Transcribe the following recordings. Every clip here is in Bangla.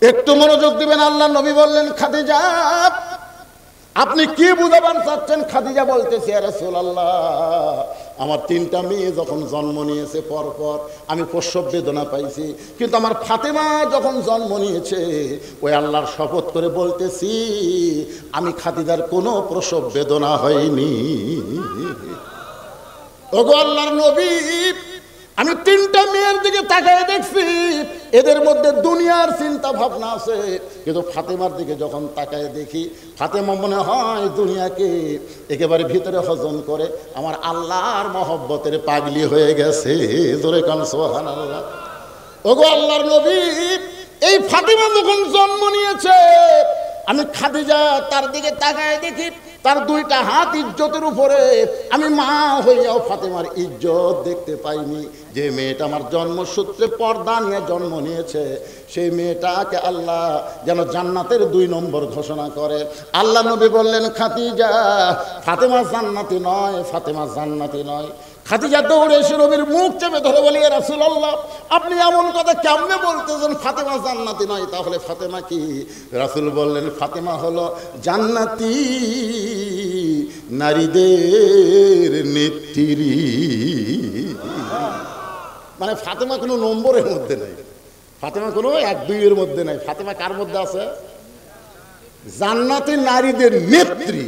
একটু মনোযোগ দিবেন। আল্লাহ নবী বললেন, খাদিজা আপনি কি বুঝাবেন চাচ্ছেন? খাদিজা বলতেছে, ইয়া রাসূলুল্লাহ, আমার 3টা মেয়ে যখন জন্ম নিয়েছে পরপর আমি প্রসব বেদনা পাইছি, কিন্তু আমার ফাতেমা যখন জন্ম নিয়েছে ওই আল্লাহর শপথ করে বলতেছি আমি খাদিজার কোনো প্রসব বেদনা হয়নি। ওগো আল্লাহর নবী, আমি 3টা মেয়ের দিকে তাকায় দেখছি এদের মধ্যে দুনিয়ার চিন্তা ভাবনা আছে, কিন্তু ফাতেমার দিকে যখন তাকায় দেখি ফাতেমা মনে হয় দুনিয়াকে একেবারে ভিতরে হজম করে আমার আল্লাহর মহব্বতের পাগলি হয়ে গেছে। জোরে কান সুবহানাল্লাহ। ওগো আল্লাহর নবী, এই ফাতেমা যখন জন্ম নিয়েছে আমি খাদিজা তার দিকে তাকায় দেখি তার 2টা হাত ইজ্জতের উপরে, আমি মা হইয়াও ফাতেমার ইজ্জত দেখতে পাইনি। যে মেয়েটা আমার জন্মসূত্রে পর্দা নিয়ে জন্ম নিয়েছে সেই মেয়েটাকে আল্লাহ যেন জান্নাতের 2 নম্বর ঘোষণা করে। আল্লাহ নবী বললেন, খাদিজা ফাতেমা জান্নাতি নয়, ফাতেমা জান্নাতি নয়। খাদিজা দৌড়ে এসে নবীর মুখ চেপে ধরে বলি, ইয়া রাসূলুল্লাহ, আপনি এমন কথা কেমনে বলতেছেন ফাতেমা জান্নাতি নয়? তাহলে ফাতেমা কি? রাসূল বললেন, ফাতেমা হলো জান্নাতি নারীদের নেত্রী। মানে ফাতেমা কোনো নম্বরের মধ্যে নাই, ফাতেমা কোনো 1-2 এর মধ্যে নাই। ফাতেমা কার মধ্যে আছে? জান্নাতি নারীদের নেত্রী।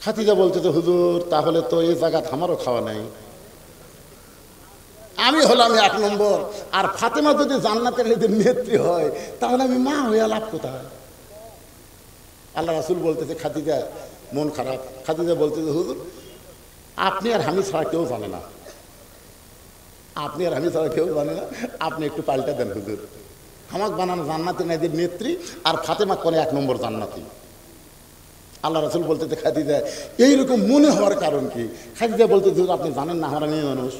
খাদিজা বলতে তো, হুজুর তাহলে তো এই জায়গা আমারও খাওয়া নাই, আমি হলাম 1 নম্বর, আর ফাতেমা যদি জান্নাতের নেত্রী হয় তাহলে আমি মা হয়ে লাভ কোথায়? আল্লাহ রাসূল বলতেছে, খাদিজা মন খারাপ। খাদিজা বলতেছে, হুজুর আপনি আর আমি ছাড়া কেউ জানে না, আপনি আর আমি ছাড়া কেউ জানে না, আপনি একটু পাল্টা দেন হুজুর, আমাকে বানানো জান্নাতি নারীদের নেত্রী আর ফাতেমা কোনে 1 নম্বর জান্নাতি। আল্লাহ রাসূল বলতেছে, খাদিজা এইরকম মনে হওয়ার কারণ কি? খাদিজা বলতে, হুজুর আপনি জানেন না আমরা মেয়ে মানুষ,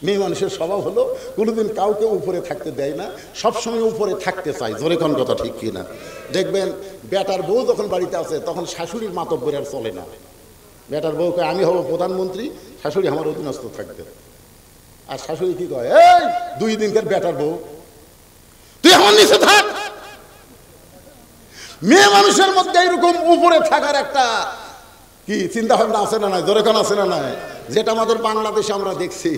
মেয়ে মানুষের স্বভাব হলো কোনোদিন কাউকে উপরে থাকতে দেয় না, সবসময় উপরে থাকতে চায়। জোরে কোন কথা ঠিক কি না? দেখবেন বেটার বউ যখন বাড়িতে আছে তখন শাশুড়ির মাতব্বরি আর চলে না। বেটার বউকে আমি হব প্রধানমন্ত্রী, শাশুড়ি আমার অধীনস্থ থাকবে। আর শাশুড়ি কি কয়, এই 2 দিনকার বেটার বউ তুই আমার নিচে থাক। মেয়ে মানুষের মধ্যে এরকম উপরে থাকার একটা কি চিন্তা ভাবনা আছে না নাই? জোরে কোন আছে না নাই? যেটা আমাদের বাংলাদেশে আমরা দেখছি,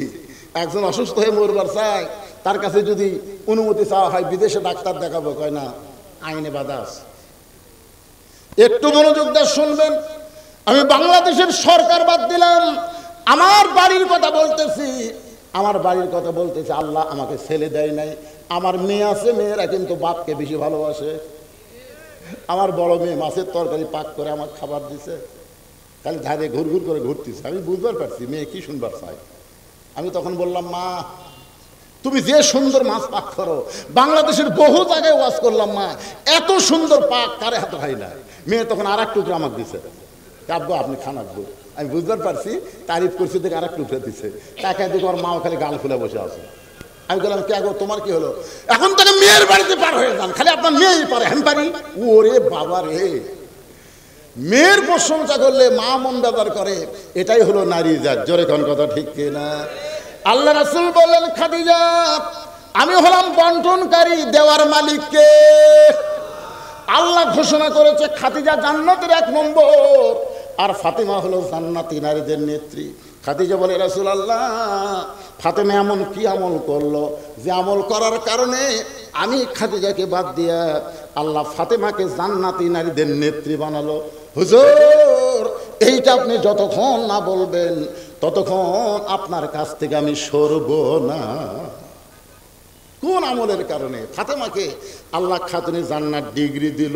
একজন অসুস্থ হয়ে মরবার চায়, তার কাছে যদি অনুমতি চাওয়া হয় বিদেশে ডাক্তার দেখাবো, কয় না আইনে বাধা আছে। একটু মনোযোগ দিয়ে শুনবেন, আমি বাংলাদেশের সরকার বাদ দিলাম, আমার বাড়ির কথা বলতেছি, আমার বাড়ির কথা বলতেছি। আল্লাহ আমাকে ছেলে দেয় নাই, আমার মেয়ে আছে, মেয়েরা কিন্তু বাপকে বেশি ভালোবাসে। আমার বড় মেয়ে মাছের তরকারি পাক করে আমার খাবার দিছে, খালি ধারে ঘুর ঘুর করে ঘুরতেছে। আমি বুঝবার পারছি মেয়ে কি শুনবার চাই। আমি তখন বললাম, মা তুমি যে সুন্দর মাছ পাক করো, বাংলাদেশের বহু জায়গায় ওয়াজ করলাম, মা এত সুন্দর পাক কারে হাতে হয় না। মেয়ে তখন আর 1 টুকরা আমাকে দিছে, আব্বু আপনি খান আব্বু। আমি বুঝবার পারছি তারিফ করছি, দেখে আর 1 টুকরা দিছে। তাকায় দেখো আমার মাও খালি গাল খুলে বসে আছে। আমি বললাম, কে গো তোমার কি হলো? এখন তাকে মেয়ের বাড়িতে পার হয়ে যান, খালি আপনার মেয়েই পারে, আমি পারি? ওরে বাবা রে, মেয়ের প্রশংসা করলে মা মন ব্যবহার করে, এটাই হলো নারী জাত। জোরে কোন কথা ঠিক কিনা? আল্লাহ রাসূল বললেন, খাদিজা আমি হলাম বন্টনকারী, দেওয়ার মালিককে আল্লাহ ঘোষণা করেছে খাদিজা জান্নাতের 1 নম্বর, আর ফাতেমা হলো জান্নাতি নারীদের নেত্রী। খাদিজা বলে, রাসূলুল্লাহ ফাতেমা এমন কি আমল করলো যে আমল করার কারণে আমি খাদিজাকে বাদ দিয়া আল্লাহ ফাতেমাকে জান্নাতি নারীদের নেত্রী বানালো? হুজুর এইটা আপনি যতক্ষণ না বলবেন ততক্ষণ আপনার কাছ থেকে আমি সরব না। কোন আমলের কারণে ফাতেমাকে আল্লাহ খাতুনে জান্নাত ডিগ্রি দিল,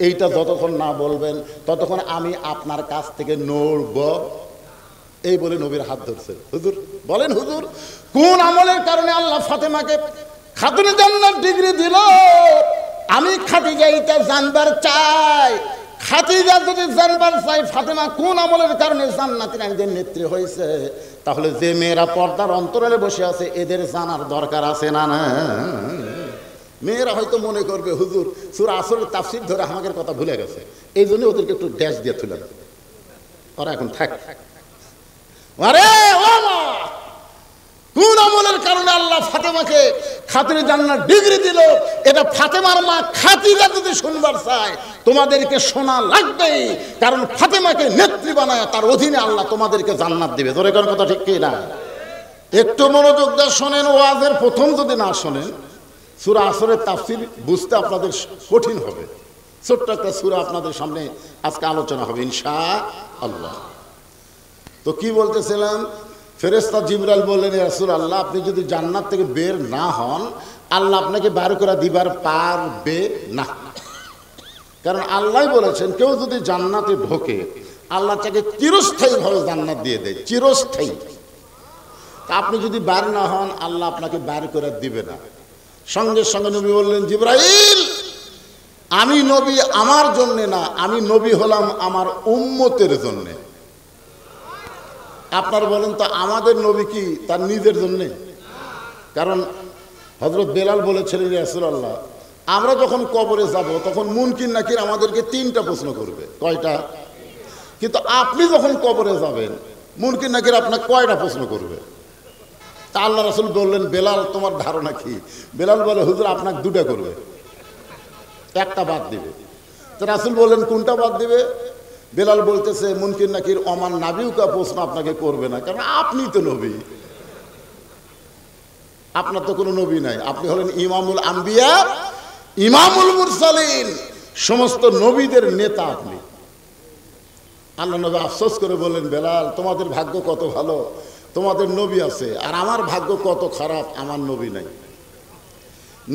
এইটা যতক্ষণ না বলবেন ততক্ষণ আমি আপনার কাছ থেকে নড়ব। এই বলে নবীর হাত ধরছে। হুজুর বলেন, হুজুর কোন আমলের কারণে আল্লাহ ফাতেমাকে খাতুনে জান্নাত ডিগ্রি দিল? আমি খাদিজা এটা জানবার চাই। খাদিজা যদি জানবার চাই ফাতেমা কোন আমলের কারণে জান্নাতি নারীদের নেত্রী হয়েছে, তাহলে যে মেয়েরা পর্দার অন্তরালে বসে আছে এদের জানার দরকার আছে না? না, মেয়েরা হয়তো মনে করবে হুজুর সূরা আসরের তাফসীর ধরে আমাদের কথা ভুলে গেছে, এই জন্য ওদেরকে একটু ড্যাশ দিয়ে তুলে দেন, ওরা এখন থাক। আরে ও মা, কোন আমলের কারণে আল্লাহ ফাতেমাকে খাতিরে জান্নাত ডিগ্রি দিল, এটা ফাতেমার মা খাতিরা যদি শুনবার চায় তোমাদেরকে শোনা লাগবেই, কারণ ফাতেমাকে নেত্রী বানায় তার অধীনে আল্লাহ তোমাদেরকে জান্নাত দিবে। জোরে কোন কথা ঠিক কি না? একটু মনোযোগ দিয়ে শোনেন, ওয়াজের প্রথম যদি না শোনেন সূরা আসরের তাফসীর বুঝতে আপনাদের কঠিন হবে। ছোট্ট একটা সূরা আপনাদের সামনে আজকে আলোচনা হবে ইনশাআল্লাহ। তো কি বলতেছিলাম, ফেরেশতা জিবরাইল বললেন, ইয়া রাসূলুল্লাহ, আপনি যদি জান্নাত থেকে বের না হন আল্লাহ আপনাকে বার করে দিবার পারবে না। কারণ আল্লাহ বলেছেন কেউ যদি জান্নাতে ঢোকে আল্লাহ তাকে চিরস্থায়ীভাবে জান্নাত দিয়ে দেয়, চিরস্থায়ী। আপনি যদি বার না হন আল্লাহ আপনাকে বার করে দিবে না। সঙ্গে সঙ্গে নবী বললেন, জিবরাইল, আমি নবী আমার জন্য না, আমি নবী হলাম আমার উম্মতের জন্য। আপনারা বলেন তো আমাদের নবী কি তার নিজের জন্য? কারণ হযরত বেলাল বলেছিলেন, ইয়া রাসূলুল্লাহ, আমরা যখন কবরে যাব তখন মুনকির নাকির আমাদেরকে 3টা প্রশ্ন করবে। কয়টা? কিন্তু আপনি যখন কবরে যাবেন মুনকির নাকির আপনাকে কয়টা প্রশ্ন করবে? তা আল্লাহ রাসূল বললেন, বেলাল তোমার ধারণা কি? বেলাল বলে, হুজুর আপনাকে 2টা করবে, একটা বাদ দিবে। তো রাসূল বললেন, কোনটা বাদ দিবে? বেলাল বলতেছে, মুনকির নাকির অমান নাবিউকা প্রশ্ন আপনাকে করবে না, কারণ আপনি তো নবী, আপনার তো কোনো নবী নাই, আপনি হলেন ইমামুল আম্বিয়া ইমামুল মুরসালিন, সমস্ত নবীদের নেতা আপনি। আল্লাহ নবী আফসোস করে বললেন, বেলাল তোমাদের ভাগ্য কত ভালো, তোমাদের নবী আছে, আর আমার ভাগ্য কত খারাপ, আমার নবী নাই।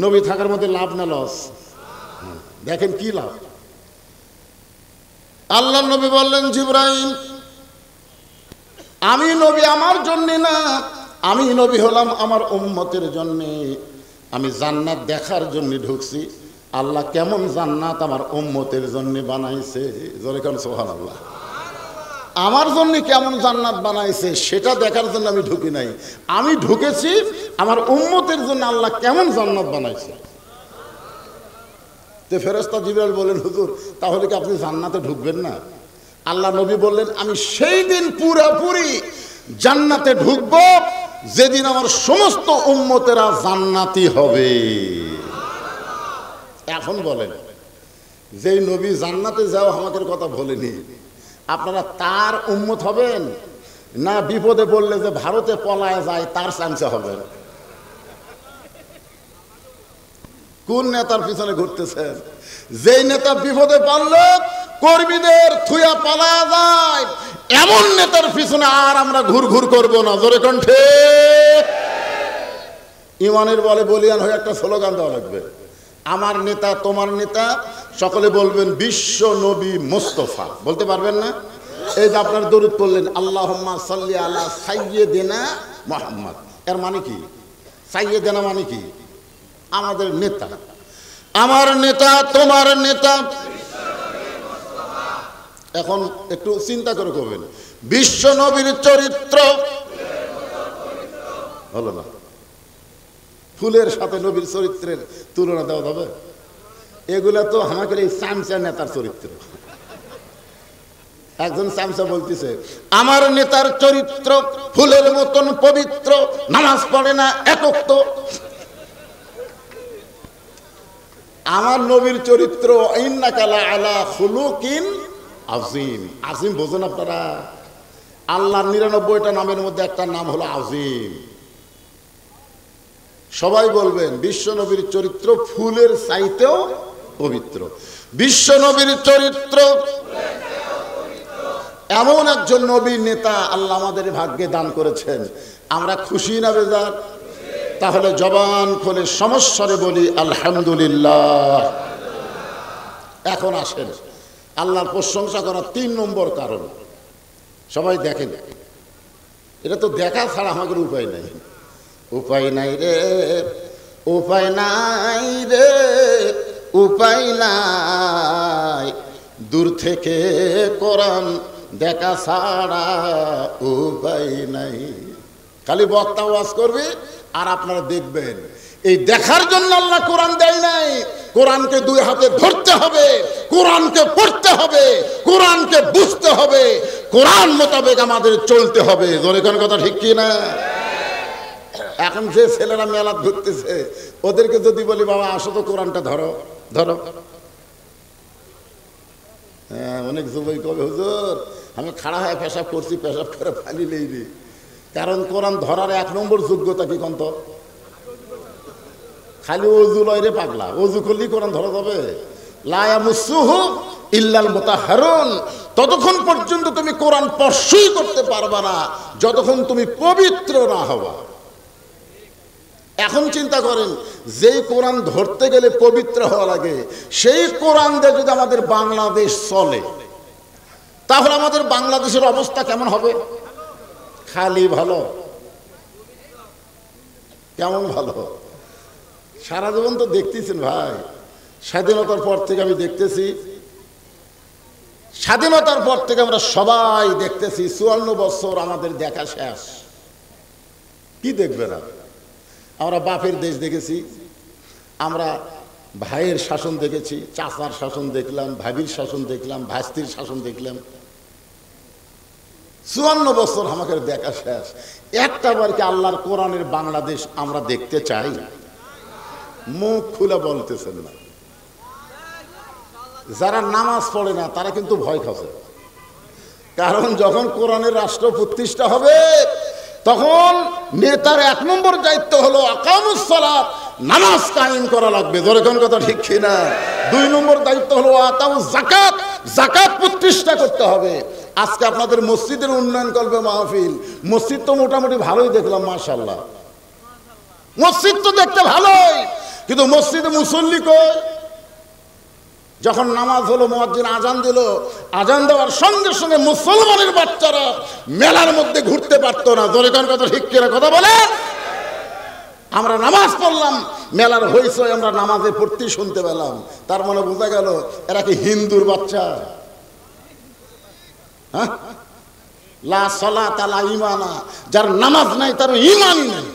নবী থাকার মধ্যে লাভ না লস? দেখেন কি লাভ। আল্লাহ নবী বললেন, জিবরাইল, আমি নবী আমার জন্য না, আমি নবী হলাম আমার উম্মতের জন্য। আমি জান্নাত দেখার জন্য ঢুকছি, আল্লাহ কেমন জান্নাত আমার উম্মতের জন্য বানাইছে। জোরে কোন সুবহানাল্লাহ। আমার জন্য কেমন জান্নাত বানাইছে সেটা দেখার জন্য আমি ঢুকি নাই, আমি ঢুকেছি আমার উম্মতের জন্য আল্লাহ কেমন জান্নাত বানাইছে। তো ফেরেশতা জিবরাইল বলেন, হুজুর তাহলে কি আপনি জান্নাতে ঢুকবেন না? আল্লাহ নবী বললেন, আমি সেই দিন পুরোপুরি জান্নাতে ঢুকব যেদিন আমার সমস্ত উম্মতেরা জান্নাতি হবে। এখন বলেন, যেই নবী জান্নাতে যাও আমাকে কথা বলেনি, আপনারা তার উম্মত হবেন না বিপদে পড়লে যে ভারতে পলায় যায় তার চামচা হবেন? কোন নেতার পিছনে ঘুরতেছেন? যেই নেতা বিপদে পড়লে কর্মীদের থুয়া পালায় যায় এমন নেতার পিছনে আর আমরা ঘুর ঘুর করবো না। জোরে কণ্ঠে ইমানের বলে বলিয়ান হয়ে একটা স্লোগান দেওয়া লাগবে, আমার নেতা তোমার নেতা, সকলে বলবেন বিশ্ব নবী মুস্তাফা। বলতে পারবেন না? এই যে আপনার দরুদ পড়লেন, আল্লাহুম্মা সাল্লি আলা সাইয়্যিদিনা মুহাম্মদ, এর মানে কি? সাইয়্যিদিনা মানে কি? আমাদের নেতা, আমার নেতা তোমার নেতা। এখন একটু চিন্তা করে করবেন, বিশ্ব নবীর চরিত্র হলো না, ফুলের সাথে নবীর চরিত্রের তুলনা দেওয়া যাবে? এগুলা তো আমাকে এই চামচা নেতার চরিত্র। একজন চামচা বলতেছে, আমার নেতার চরিত্র ফুলের মতন পবিত্র, নামাজ পড়ে না, একক। আমার নবীর চরিত্র ইন্নাকা লা আলা খুলুকিন আযীম। আযীম বোঝেন আপনারা? আল্লাহর ৯৯টা নামের মধ্যে একটা নাম হলো আযীম। সবাই বলবেন বিশ্ব নবীর চরিত্র ফুলের চাইতেও পবিত্র। বিশ্ব নবীর চরিত্র এমন একজন নবী নেতা আল্লাহ আমাদের ভাগ্যে দান করেছেন, আমরা খুশি না বেজার? তাহলে জবান খুলে সমস্যারে বলি আলহামদুলিল্লাহ। এখন আসেন আল্লাহর প্রশংসা করার ৩ নম্বর কারণ। সবাই দেখেন, এটা তো দেখা ছাড়া আমাদের উপায় নাই। উপায় নাই রে, উপায় নাই রে, উপায় নাই, দূর থেকে কোরআন দেখা ছাড়া উপায় নাই। খালি বক্তা ওয়াজ করবে আর আপনারা দেখবেন। এই দেখার জন্য আল্লাহ কোরআন দেয় নাই, কোরআনকে 2 হাতে ধরতে হবে, কোরআনকে পড়তে হবে, কোরআনকে বুঝতে হবে, কোরআন মোতাবেক আমাদের চলতে হবে। জোরে কোন কথা ঠিক কি না? এখন যে ছেলেরা মেলা ঘুরতেছে ওদেরকে যদি বলি বাবা আসো তো কোরআনটা ধরো ধরো, হ্যাঁ অনেক যুবক কবে হুজুর আমি খাড়া হয়ে পেশাব করছি, পেশাব করে পানি নেই, কারণ কোরআন ধরার 1 নম্বর যোগ্যতা কি কন্ত? খালি অজু লয় রে পাগলা, অজু করলেই কোরআন ধরা যাবে? লা ইয়ামাসসুহু ইল্লাল মুতাহহারুন, ততক্ষণ পর্যন্ত তুমি কোরআন স্পর্শই করতে পারবা না যতক্ষণ তুমি পবিত্র না হবা। এখন চিন্তা করেন, যেই কোরআন ধরতে গেলে পবিত্র হওয়া লাগে, সেই কোরআন দিয়ে যদি আমাদের বাংলাদেশ চলে তাহলে আমাদের বাংলাদেশের অবস্থা কেমন হবে? খালি ভালো, কেমন ভালো। সারা জীবন তো দেখতেছেন ভাই, স্বাধীনতার পর থেকে আমি দেখতেছি, স্বাধীনতার পর থেকে আমরা সবাই দেখতেছি 54 বছর আমাদের দেখা শেষ। কি দেখবে না? আমরা বাপের দেশ দেখেছি, আমরা ভাইয়ের শাসন দেখেছি, চাচার শাসন দেখলাম, ভাবির শাসন দেখলাম, ভাস্তির শাসন দেখলাম। 54 বছর আমাদের দেখা শেষ। একটা বার কি আল্লাহর কোরআনের বাংলাদেশ আমরা দেখতে চাই? মুখ খুলে বলতেছেন না। যারা নামাজ পড়ে না তারা কিন্তু ভয় খাচ্ছে, কারণ যখন কোরআনের রাষ্ট্র প্রতিষ্ঠা হবে তখন নেতার 1 নম্বর দায়িত্ব হলো আকামুস সালাত, নামাজ কায়েম করা লাগবে। জোরে কোন কথা ঠিক কিনা? 2 নম্বর দায়িত্ব হলো আতাউজ যাকাত, যাকাত প্রতিষ্ঠা করতে হবে। আজকে আপনাদের মসজিদের উন্নয়ন করবে মাহফিল, মসজিদ তো মোটামুটি ভালোই দেখলাম, মাশাআল্লাহ মসজিদ তো দেখতে ভালোই, কিন্তু মসজিদে মুসল্লি কই? যখন নামাজ হলো, মুয়াজ্জিন আজান দিল, আজান দেওয়ার সঙ্গে সঙ্গে মুসলমানের বাচ্চারা মেলার মধ্যে ঘুরতে পারতো না। জোরে কোন কথা ঠিক কিনা? কথা বলে। আমরা নামাজ পড়লাম, মেলার হইচই আমরা নামাজে পড়তে শুনতে পেলাম, তার মানে বোঝা গেল এরা কি হিন্দুর বাচ্চা? হ্যাঁ, লা সালাতা লা ঈমানা, যার নামাজ নাই তার ঈমানই নাই,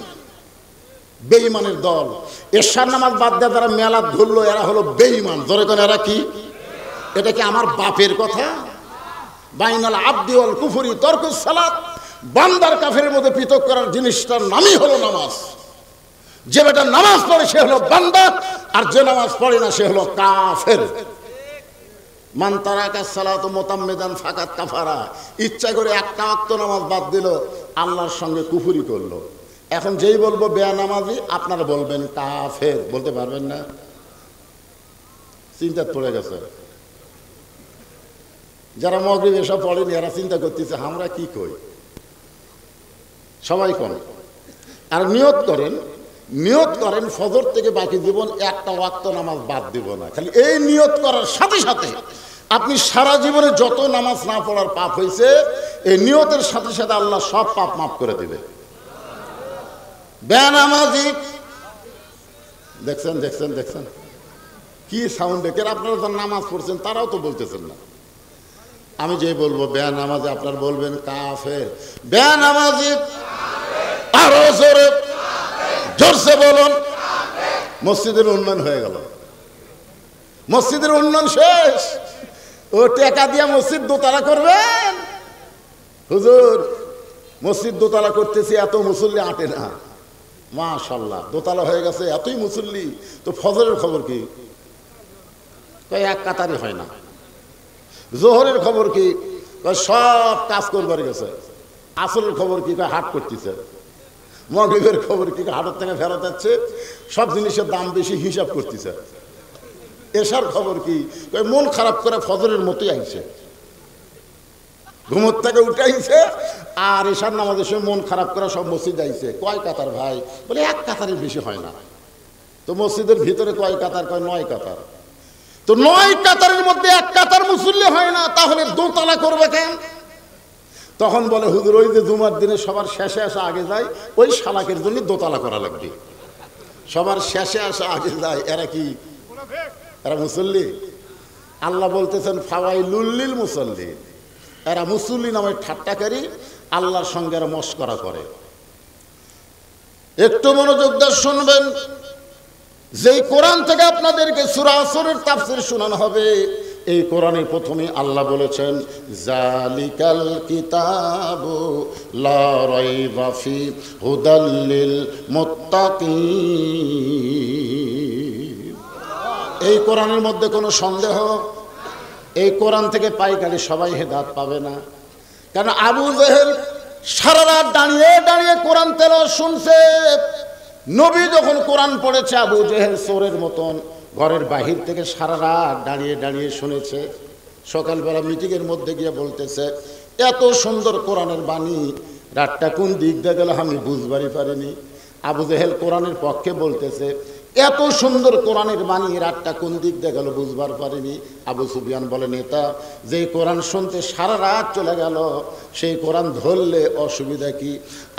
বেঈমানের দল। এশার নামাজ বাদ দিয়ে যারা মেলা ধরলো এরা হলো বেঈমান। ধরে কোন এরা কি? এটা কি আমার বাপের কথা? বাইনাল আবদি ওয়াল কুফরি তরকুস সালাত, বান্দার কাফেরের মধ্যে পৃথক করার জিনিসটার নামই হলো নামাজ। যে বেটা নামাজ পড়ে সে হলো বান্দা, আর যে নামাজ পড়ে না সে হলো কাফের। মান তারাকা সালাতু মুতাম্মিদান ফাকাত কাফারা, ইচ্ছা করে একটা ওয়াক্ত নামাজ বাদ দিল, আল্লাহর সঙ্গে কুফরি করলো। এখন যেই বলবো বেনামাজি, আপনারা বলবেন কাফের, বলতে পারবেন না? চিন্তা পড়ে গেছে। যারা মাগরিব এসব পড়েনি এরা চিন্তা করতেছে আমরা কি কই। সবাই করেন আর নিয়ত করেন, নিয়ত করেন ফজর থেকে বাকি জীবন একটা ওয়াক্ত নামাজ বাদ দিব না। খালি এই নিয়ত করার সাথে সাথে আপনি সারা জীবনে যত নামাজ না পড়ার পাপ হয়েছে, এই নিয়তের সাথে সাথে আল্লাহ সব পাপ মাফ করে দিবে। বেনামাজি দেখছেন দেখছেন দেখছেন কি সাউন্ড দেখেন। আপনারা যারা নামাজ পড়ছেন তারাও তো বলতেছেন না। আমি যে বলবো বেনামাজি, আপনারা বলবেন কাফের। বেনামাজি আরো জোরে জোরসে বলুন। মসজিদের উন্নয়ন হয়ে গেল, মসজিদের উন্নয়ন শেষ। ও টাকা দিয়া মসজিদ দোতলা করবেন? হুজুর মসজিদ দোতলা করতেছি, এত মুসল্লি আটে না। মাশাআল্লাহ দোতলা হয়ে গেছে, এতই মুসল্লি, তো ফজরের খবর কি? এক কাতারি হয় না। জোহরের খবর কি? সব কাজ করবার গেছে। আসরের খবর কি? হাট করতেছে। মাগরিবের খবর কি? হাটের থেকে ফেরত যাচ্ছে, সব জিনিসের দাম বেশি, হিসাব করতেছে। এশার খবর কি? মন খারাপ করে ফজরের মতোই আইছে, ঘুমোর থেকে উঠে আইছে, আর এশার নামাজের সময় মন খারাপ করে সব মসজিদ আইছে। কয় কাতার ভাই? বলে এক কাতারের বেশি হয় না। তো মসজিদের ভিতরে কয় কাতার? কয় 9 কাতার। তো 9 কাতারের মধ্যে এক কাতার মুসল্লি হয় না, তাহলে দোতলা করবে কেন? তখন বলে হুজুর ওই যে জুমার দিনে সবার শেষে আসা আগে যায়, ওই শালাকের জন্য দোতলা করা লাগবে। সবার শেষে আসা আগে যায়, এরা কি? এরা মুসল্লি? আল্লাহ বলতেছেন ফাওয়াইলুল লিল মুসাল্লিন, এরা মুসল্লি নামে ঠাট্টাকারী, আল্লাহর সঙ্গে এরা মশকরা করে। একটু মনোযোগ দিয়ে শুনবেন, যেই কোরআন থেকে আপনাদেরকে সূরা আসরের তাফসীর শোনানো হবে, এই কোরআনে প্রথমে আল্লাহ বলেছেন জালিকাল কিতাবু লা রাইবা ফি হুদাল লিল মুত্তাকিন। এই কোরআনের মধ্যে কোনো সন্দেহ, এই কোরআন থেকে পাইকারি সবাই হেদায়েত পাবে না। কারণ আবু জেহেল সারা রাত দাঁড়িয়ে দাঁড়িয়ে কোরআন তেলাওয়াত শুনছে। নবী যখন কোরআন পড়েছে, আবু জেহেল চোরের মতন ঘরের বাহির থেকে সারা রাত দাঁড়িয়ে দাঁড়িয়ে শুনেছে। সকালবেলা মিটিংয়ের মধ্যে গিয়ে বলতেছে, এত সুন্দর কোরআনের বাণী, রাতটা কোন দিক দিয়ে গেল আমি বুঝবারই পারিনি। আবু জেহেল কোরআনের পক্ষে বলতেছে, এত সুন্দর কোরআনের বাণী, রাতটা কোন দিক দিয়ে গেল বুঝবার পারিনি। আবু সুফিয়ান বলে, নেতা, যে কোরআন শুনতে সারা রাত চলে গেল, সেই কোরআন ধরলে অসুবিধা কি?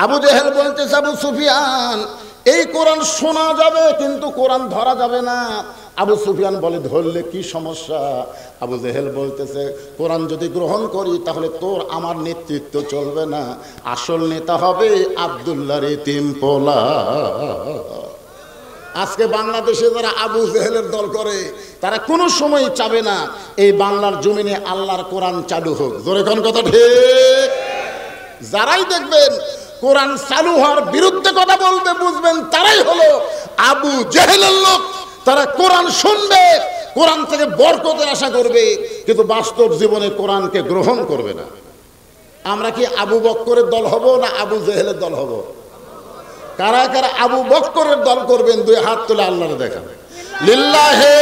আবু জেহেল বলতেছে, আবু সুফিয়ান, এই কোরআন শোনা যাবে কিন্তু কোরআন ধরা যাবে না। আবু সুফিয়ান বলে, ধরলে কি সমস্যা? আবু জেহেল বলতেছে, কোরআন যদি গ্রহণ করি তাহলে তোর আমার নেতৃত্ব চলবে না, আসল নেতা হবে আব্দুল্লাহর এতিম পোলা। আজকে বাংলাদেশে যারা আবু জেহেলের দল করে, তারা কোনো সময় চাবে না এই বাংলার জমিনে আল্লাহর কোরআন চালু হোক। জোরে কোন কথা ঠিক? যারাই দেখবেন কোরআন চালু হওয়ার বিরুদ্ধে কথা বলবে, বুঝবেন তারাই হলো আবু জেহেলের লোক। তারা কোরআন শুনবে, কোরআন থেকে বরকতের আশা করবে, কিন্তু বাস্তব জীবনে কোরআনকে গ্রহণ করবে না। আমরা কি আবু বক্করের দল হব না আবু জেহেলের দল হব? কারা কারা আবু বক্করের দল করবেন? দুই হাত তুলে আল্লাহরে দেখান। লিল্লাহে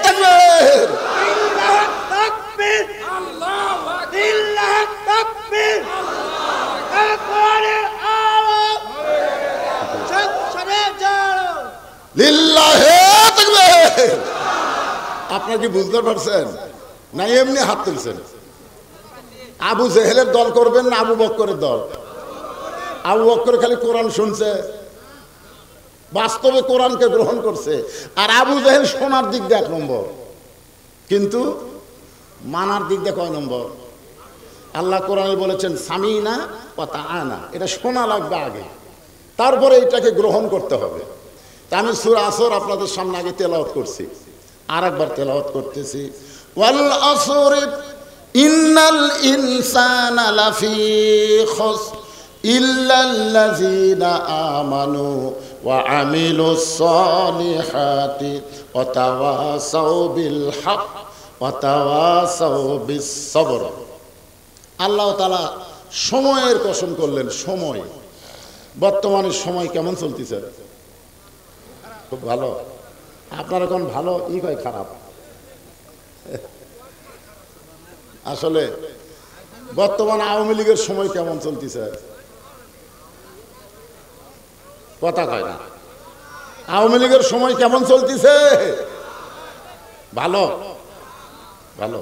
তাকবীর, লিল্লাহ তাকবীর, আল্লাহু আকবার, লিল্লাহ তাকবীর, আকবরের আওয়াজ সরে যাও, লিল্লাহে তাকবীর। আপনারা কি বুঝতে পারছেন না এমনি হাত তুলছেন? আবু জেহেলের দল করবেন না আবু বক্করের দল? আবু বক্কর খালি কোরআন শুনছে, বাস্তবে কোরআনকে গ্রহণ করছে। আর আবু জেহেল শোনার দিক দিয়ে 1 নম্বর, কিন্তু মানার দিক দিয়ে কয় নম্বর? আল্লাহ কোরআনে বলেছেন সামিনা ওয়া তাআনা, এটা শোনা লাগবে আগে, তারপরে এটাকে গ্রহণ করতে হবে। তা আমি সূরা আসর আপনাদের সামনে আগে তেলাওয়াত করছি, আর একবার তেলাওয়াত করতেছি। ওয়াল আসর ইন্নাল ইনসানা লাফি খুসর ইল্লাল্লাযীনা আমানু ওয়া আমিলুস সালিহাতি ওয়া তাওয়াসাউ বিল হক ওয়া তাওয়াসাউ বিস সবর। আল্লাহ তাআলা সময়ের কসম করলেন। সময়, বর্তমানে সময় কেমন চলতেছে? খুব ভালো। আপনার এখন ভালো ই কয় খারাপ? আসলে বর্তমান আওয়ামী লীগের সময় কেমন চলতেছে? কথা কয় না। আওয়ামী লীগের সময় কেমন চলতেছে? ভালো ভালো।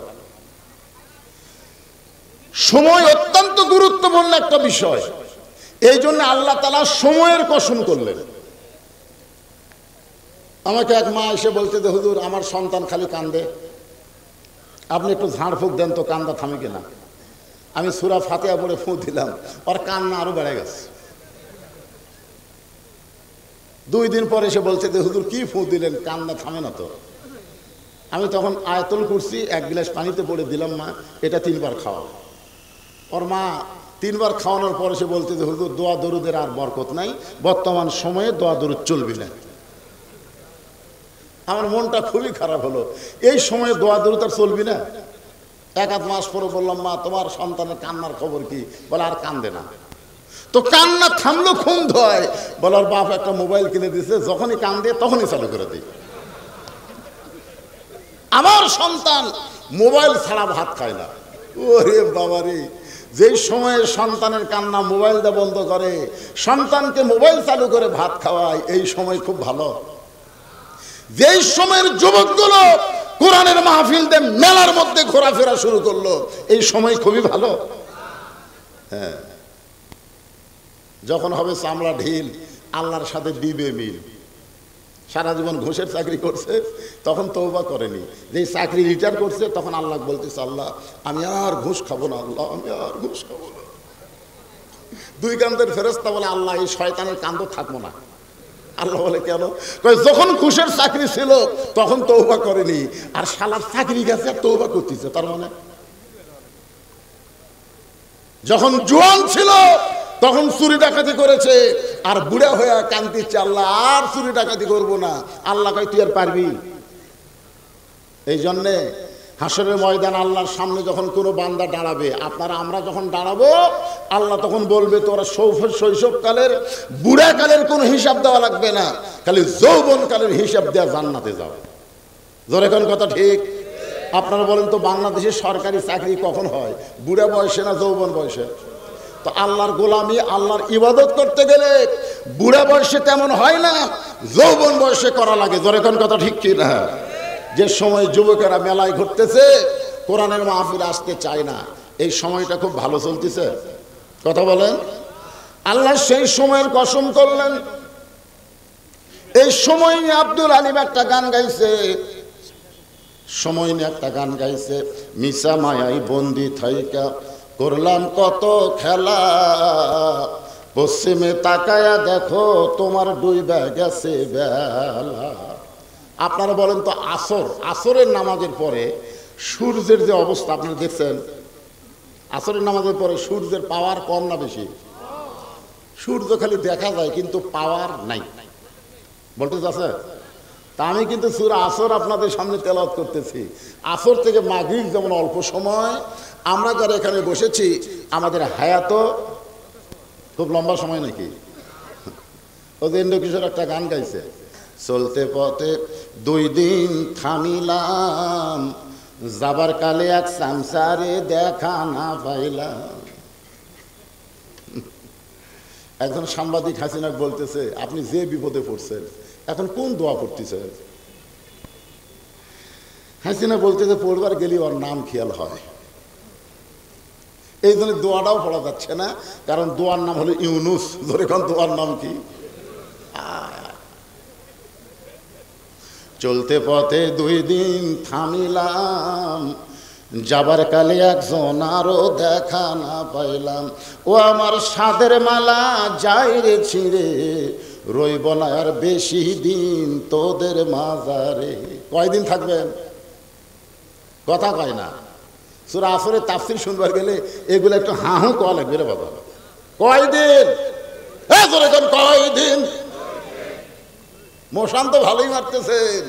সময় অত্যন্ত গুরুত্বপূর্ণ একটা বিষয়, এই জন্য আল্লাহ তাআলা সময়ের কসম করলেন। আমাকে এক মা এসে বলতে যে হুজুর আমার সন্তান খালি কান্দে, আপনি একটু ঝাড়ফুঁক দেন তো কান্দা থামে কিনা। আমি সূরা ফাতিহা পড়ে ফুঁ দিলাম, ওর কান্না আরো বেড়ে গেছে। 2 দিন পরে এসে বলছে যে হুজুর কি ফুঁ দিলেন, কান্না থামে না তো। আমি তখন আয়াতুল কুরসি 1 গ্লাস পানিতে পড়ে দিলাম, মা এটা 3 বার খাওয়া। ওর মা 3 বার খাওয়ানোর পরে সে বলতে যে হুজুর দোয়া দরুদের আর বরকত নাই, বর্তমান সময়ে দোয়া দরুদ চলবে না। আমার মনটা খুবই খারাপ হলো, এই সময়ে দোয়া দরুদ আর চলবি না। 1-8 মাস পরে বললাম, মা তোমার সন্তানের কান্নার খবর কি? বলে আর কান্দে না। তো কান্না থামলো খুন ধয়। বলার বাপ একটা মোবাইল কিনে দিয়েছে, যখনই কান্দে তখনই চালু করে দিই। আমার সন্তান মোবাইল ছাড়া ভাত খায় না। ওরে বাবারে, যেই সময়ে সন্তানের কান্না মোবাইল দিয়ে বন্ধ করে, সন্তানকে মোবাইল চালু করে ভাত খাওয়ায়, এই সময় খুব ভালো। যেই সময়ের যুবকগুলো কোরআনের মাহফিল দিয়ে মেলার মধ্যে ঘোরাফেরা শুরু করলো, এই সময় খুবই ভালো। হ্যাঁ, যখন হবে চামড়া ঢিল, আল্লাহর সাথে দিবে মিল। সারা জীবন ঘুষের চাকরি করছে, তখন তওবা করেনি। যেই চাকরি রিটায়ার করছে, তখন আল্লাহ বলতেছে, আল্লাহ আমি আর ঘুষ খাবো না, আল্লাহ আমি আর ঘুষ খাবো না। 2 কান্দের ফেরেশতা বলে, আল্লাহ এই শয়তানের কান্দ থাকবো না। আল্লাহ বলে কেন? কয় যখন ঘুষের চাকরি ছিল তখন তওবা করেনি, আর শালার চাকরি গেছে আর তওবা করতেছে। তার মানে যখন জোয়ান ছিল তখন চুরি ডাকাতি করেছে, আর বুড়া হয়ে কান্দিচ্ছে আল্লাহ আর চুরি ডাকাতি করবো না। আল্লাহ কয় তুই আর পারবি? এই জন্যে হাসরের ময়দান আল্লাহর সামনে যখন কোনো বান্দা দাঁড়াবে, আপনারা আমরা যখন দাঁড়াবো, আল্লাহ তখন বলবে তোরা শৈশবকালের বুড়াকালের কোনো হিসাব দেওয়া লাগবে না, খালি যৌবনকালের হিসাব দেওয়া জান্নাতে যাও। জোরে কোন কথা ঠিক? আপনারা বলেন তো বাংলাদেশের সরকারি চাকরি কখন হয়, বুড়া বয়সে না যৌবন বয়সে? তো আল্লাহর গোলামি আল্লাহর ইবাদত করতে গেলে বুড়া বয়সে তেমন হয় না, যৌবন বয়সে করা লাগে। জোরে কোন কথা ঠিক কি না? যে সময় যুবকেরা মেলায় ঘুরতেছে, কোরআনের মাহফিলে আসতে চায় না, এই সময়টা খুব ভালো চলতেছে। কথা বলেন। আল্লাহ সেই সময়ের কসম করলেন। এই সময় নিয়ে আব্দুল আলিম একটা গান গাইছে, সময় নিয়ে একটা গান গাইছে, মিশা মায়াই বন্দি থাইকা করলাম কত খেলা, পশ্চিমে তাকায়া দেখো তোমার ডুইবা গেছে বেলা। আপনারা বলেন তো আসরের নামাজের পরে সূর্যের যে অবস্থা আপনারা দেখছেন, আসরের নামাজের পরে সূর্যের পাওয়ার কম না বেশি? সূর্য খালি দেখা যায় কিন্তু পাওয়ার নাই, বলতে আছে। তা আমি কিন্তু সূরা আসর আপনাদের সামনে তেলাওয়াত করতেছি। আসর থেকে মাগরিব যেমন অল্প সময়, আমরা যারা এখানে বসেছি আমাদের হায়াত খুব লম্বা সময় নাকি? ওদের ইন্দ্রকিশোর একটা গান গাইছে, চলতে পথে 2 দিন থামিলাম, যাবার কালে এক সংসারে দেখা না পাইলাম। একজন সাংবাদিক হাসিনাক বলতেছে, আপনি যে বিপদে পড়ছেন এখন কোন দোয়া করতেছেন? হাসিনা বলতেছে, পড়বার গেলে ওর নাম খেয়াল হয়, এই জন্য দোয়াটাও পড়া যাচ্ছে না, কারণ দোয়ার নাম হলো ইউনুস। ধরে কোন দোয়ার নাম কি? চলতে পথে 2 দিন থামিলাম, যাবার কালে একজন আরো দেখা না পাইলাম, ও আমার সাদের মালা যাই রে ছিঁড়ে, রইব না আর বেশি দিন তোদের মাজারে। কয়দিন থাকবেন? কথা কয় না। সূরা আসরের তাফসীর শুনবার গেলে এগুলো একটু হাহু কওয়া লাগবে রে বাবা। কয়দিন? কয়দিন? মশান তো ভালোই মারতেছেন,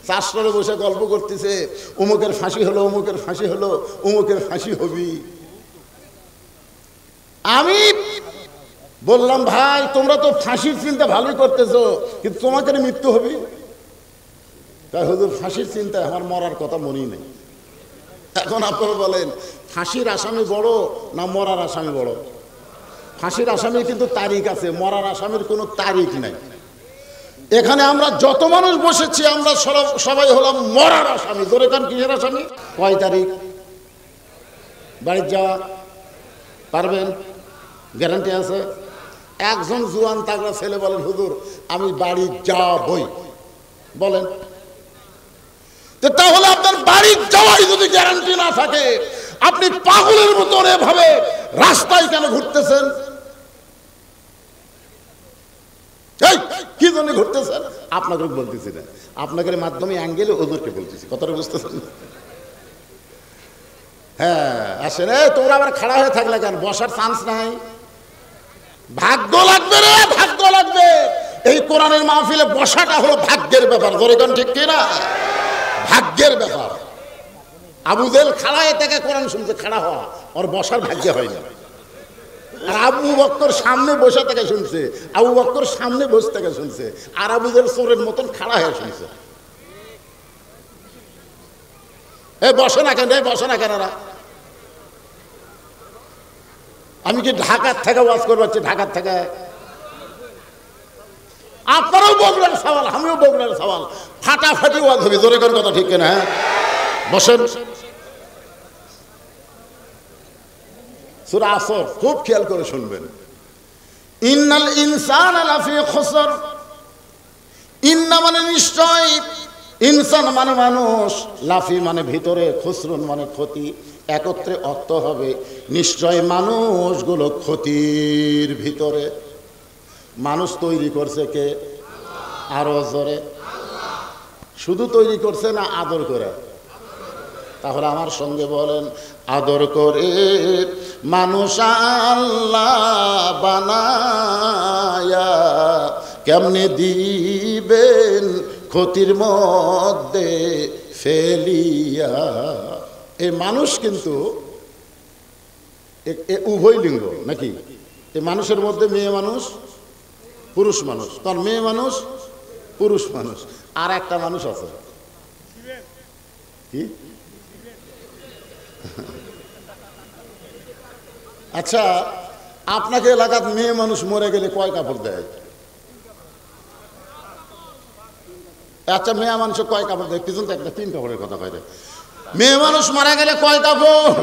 চাষরে বসে গল্প করতেছে, অমুকের ফাঁসি হলো, অমুকের ফাঁসি হলো, অমুকের ফাঁসি হবি। আমি বললাম, ভাই তোমরা তো ফাঁসির চিন্তা ভালোই করতেছো, কিন্তু তোমাকে মৃত্যু হবে। তাই হুজুর ফাঁসির চিন্তায় আমার মরার কথা মনেই নেই। এখন আপনারা বলেন, ফাঁসির আসামি বড় না মরার আসামি বড়? ফাঁসির আসামির কিন্তু তারিখ আছে, মরার আসামির কোনো তারিখ নাই। এখানে আমরা যত মানুষ বসেছি আমরা সবাই হলাম মরার আসামি। ধরে কান কিসের আসামি? কয় তারিখ বাড়ির যাওয়া পারবেন? গ্যারান্টি আছে? একজন জুয়ান তাগড়া ছেলে বলেন, হুজুর আমি বাড়ি যাবই, বলেন। তাহলে আপনার বাড়ি যাওয়াই যদি গ্যারান্টি না থাকে, আপনি পাগলের মতন এভাবে রাস্তায় কেন ঘুরতেছেন? কি জন্য ঘুরতেছেন? আপনাকে বলতেছি না, আপনাকে মাধ্যমে অ্যাঙ্গেলে হুজুরকে বলতেছি। কথাটা বুঝতেছেন? হ্যাঁ আসেন। তোমরা আবার খাড়া হয়ে থাকলে কেন? বসার চান্স নাই? ভাগ্য লাগবে রে, ভাগ্য লাগবে। এই কোরআনের মাহফিলে বসাটা হলো ভাগ্যের ব্যাপার। ধরে কোন ঠিক কিনা? ভাগ্যের ব্যাপার। আবু জেহেল খাড়া হয়ে থেকে কোরআন শুনছে, খাড়া হওয়া ওর বসার ভাগ্য হয় না। আর আবু বকর সামনে বসে থেকে শুনছে, আবু বকর সামনে বসে থেকে শুনছে, আর আবু জেহেল চোরের মতন খাড়া হয়ে শুনছে। বসে না কেন? বসে না কেন? আমি কি ঢাকার থেকে ওয়াজ করতে পারছি? ঢাকার থেকে আপনারাও বগুড়ার সওয়াল, আমিও বগুড়ার সওয়াল, ফাটাফাটি ওয়াজ হবে। জোরে করে কথা ঠিক কিনা? হ্যাঁ বসেন। সূরা আসর খুব খেয়াল করে শুনবেন। ইন্নাল ইনসানা লাফি খুসর। ইন্না মানে নিশ্চয়, ইনসান মানে মানুষ, লাফি মানে ভিতরে, খুসরুন মানে ক্ষতি। একত্রে অর্থ হবে নিশ্চয় মানুষগুলো ক্ষতির ভিতরে। মানুষ তৈরি করছে কে? আরো জোরে। শুধু তৈরি করছে না আদর করে? তাহলে আমার সঙ্গে বলেন, আদর করে মানুষ আল্লাহ বানায়া কেমনে দিবেন ক্ষতির মধ্যে ফেলিয়া। এই মানুষ কিন্তু উভয় লিঙ্গ নাকি? এই মানুষের মধ্যে মেয়ে মানুষ, পুরুষ মানুষ, তার মেয়ে মানুষ, পুরুষ মানুষ, আর একটা মানুষ আছে কি? আচ্ছা, আপনাকে এলাকার মেয়ে মানুষ মরে গেলে কয় কাপড় দেয়? আচ্ছা, মেয়ে মানুষ কয় কাপড় দেয়? পিছন থেকে একটা 3 কাপড়ের কথা কয়। মেয়ে মানুষ মারা গেলে কয় কাপড়?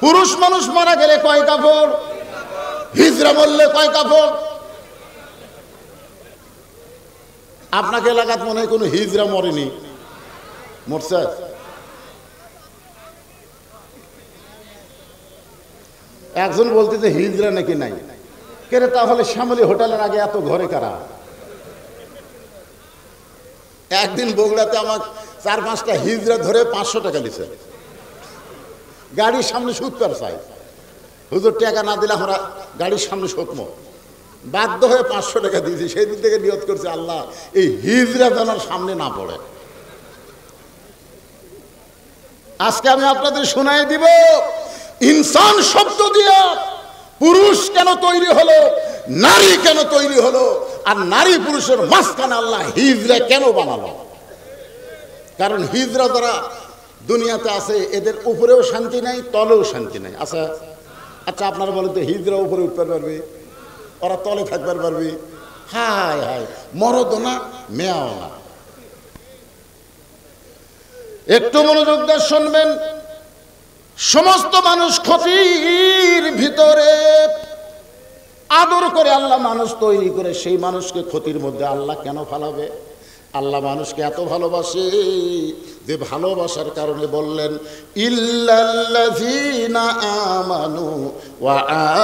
পুরুষ মানুষ মারা গেলে কয় কাপড়? হিজড়া মরলে কয় কাপড়? আপনাকে এলাকাত মনে হয় কোনো হিজড়া মরেনি, মরছে? একজন বলতে যে হিজড়া নাকি নাই। কেরে তাহলে শ্যামলী হোটেলের আগে এত ঘরে কারা? একদিন বগুড়াতে আমার 4-5টা হিজড়া ধরে 500 টাকা নিছে। গাড়ির সামনে সুৎকার চাই, হুজুর টাকা না দিলে আমরা গাড়ির সামনে শোকমো। বাধ্য হয়ে 500 টাকা দিয়েছি। সেই দিন থেকে নিয়ত করছে, আল্লাহ এই হিজড়া যেন সামনে না পড়ে। আজকে আমি আপনাদের শোনাই দিব ইনসান শব্দ দিয়ে পুরুষ কেন তৈরি হলো, নারী কেন তৈরি হলো, আর নারী পুরুষের মাঝখানে আল্লাহ হিজড়া কেন বানালো। কারণ হিজড়া যারা দুনিয়াতে আছে এদের উপরেও শান্তি নাই, তলেও শান্তি নাই। আচ্ছা আচ্ছা, আপনারা বলেন তো, হিজড়া উপরে উঠতে পারবে, ওরা তলে থাকতে পারবে? হায় হায়, মরদও না মেয়াও না। একটু মনোযোগ দিয়ে শুনবেন। সমস্ত মানুষ ক্ষতির ভিতরে, আদর করে আল্লাহ মানুষ তৈরি করে সেই মানুষকে ক্ষতির মধ্যে আল্লাহ কেন ফালাবে? আল্লাহ মানুষকে এত ভালোবাসে যে ভালোবাসার কারণে বললেন, ইল্লাল্লাযীনা আমানু ওয়া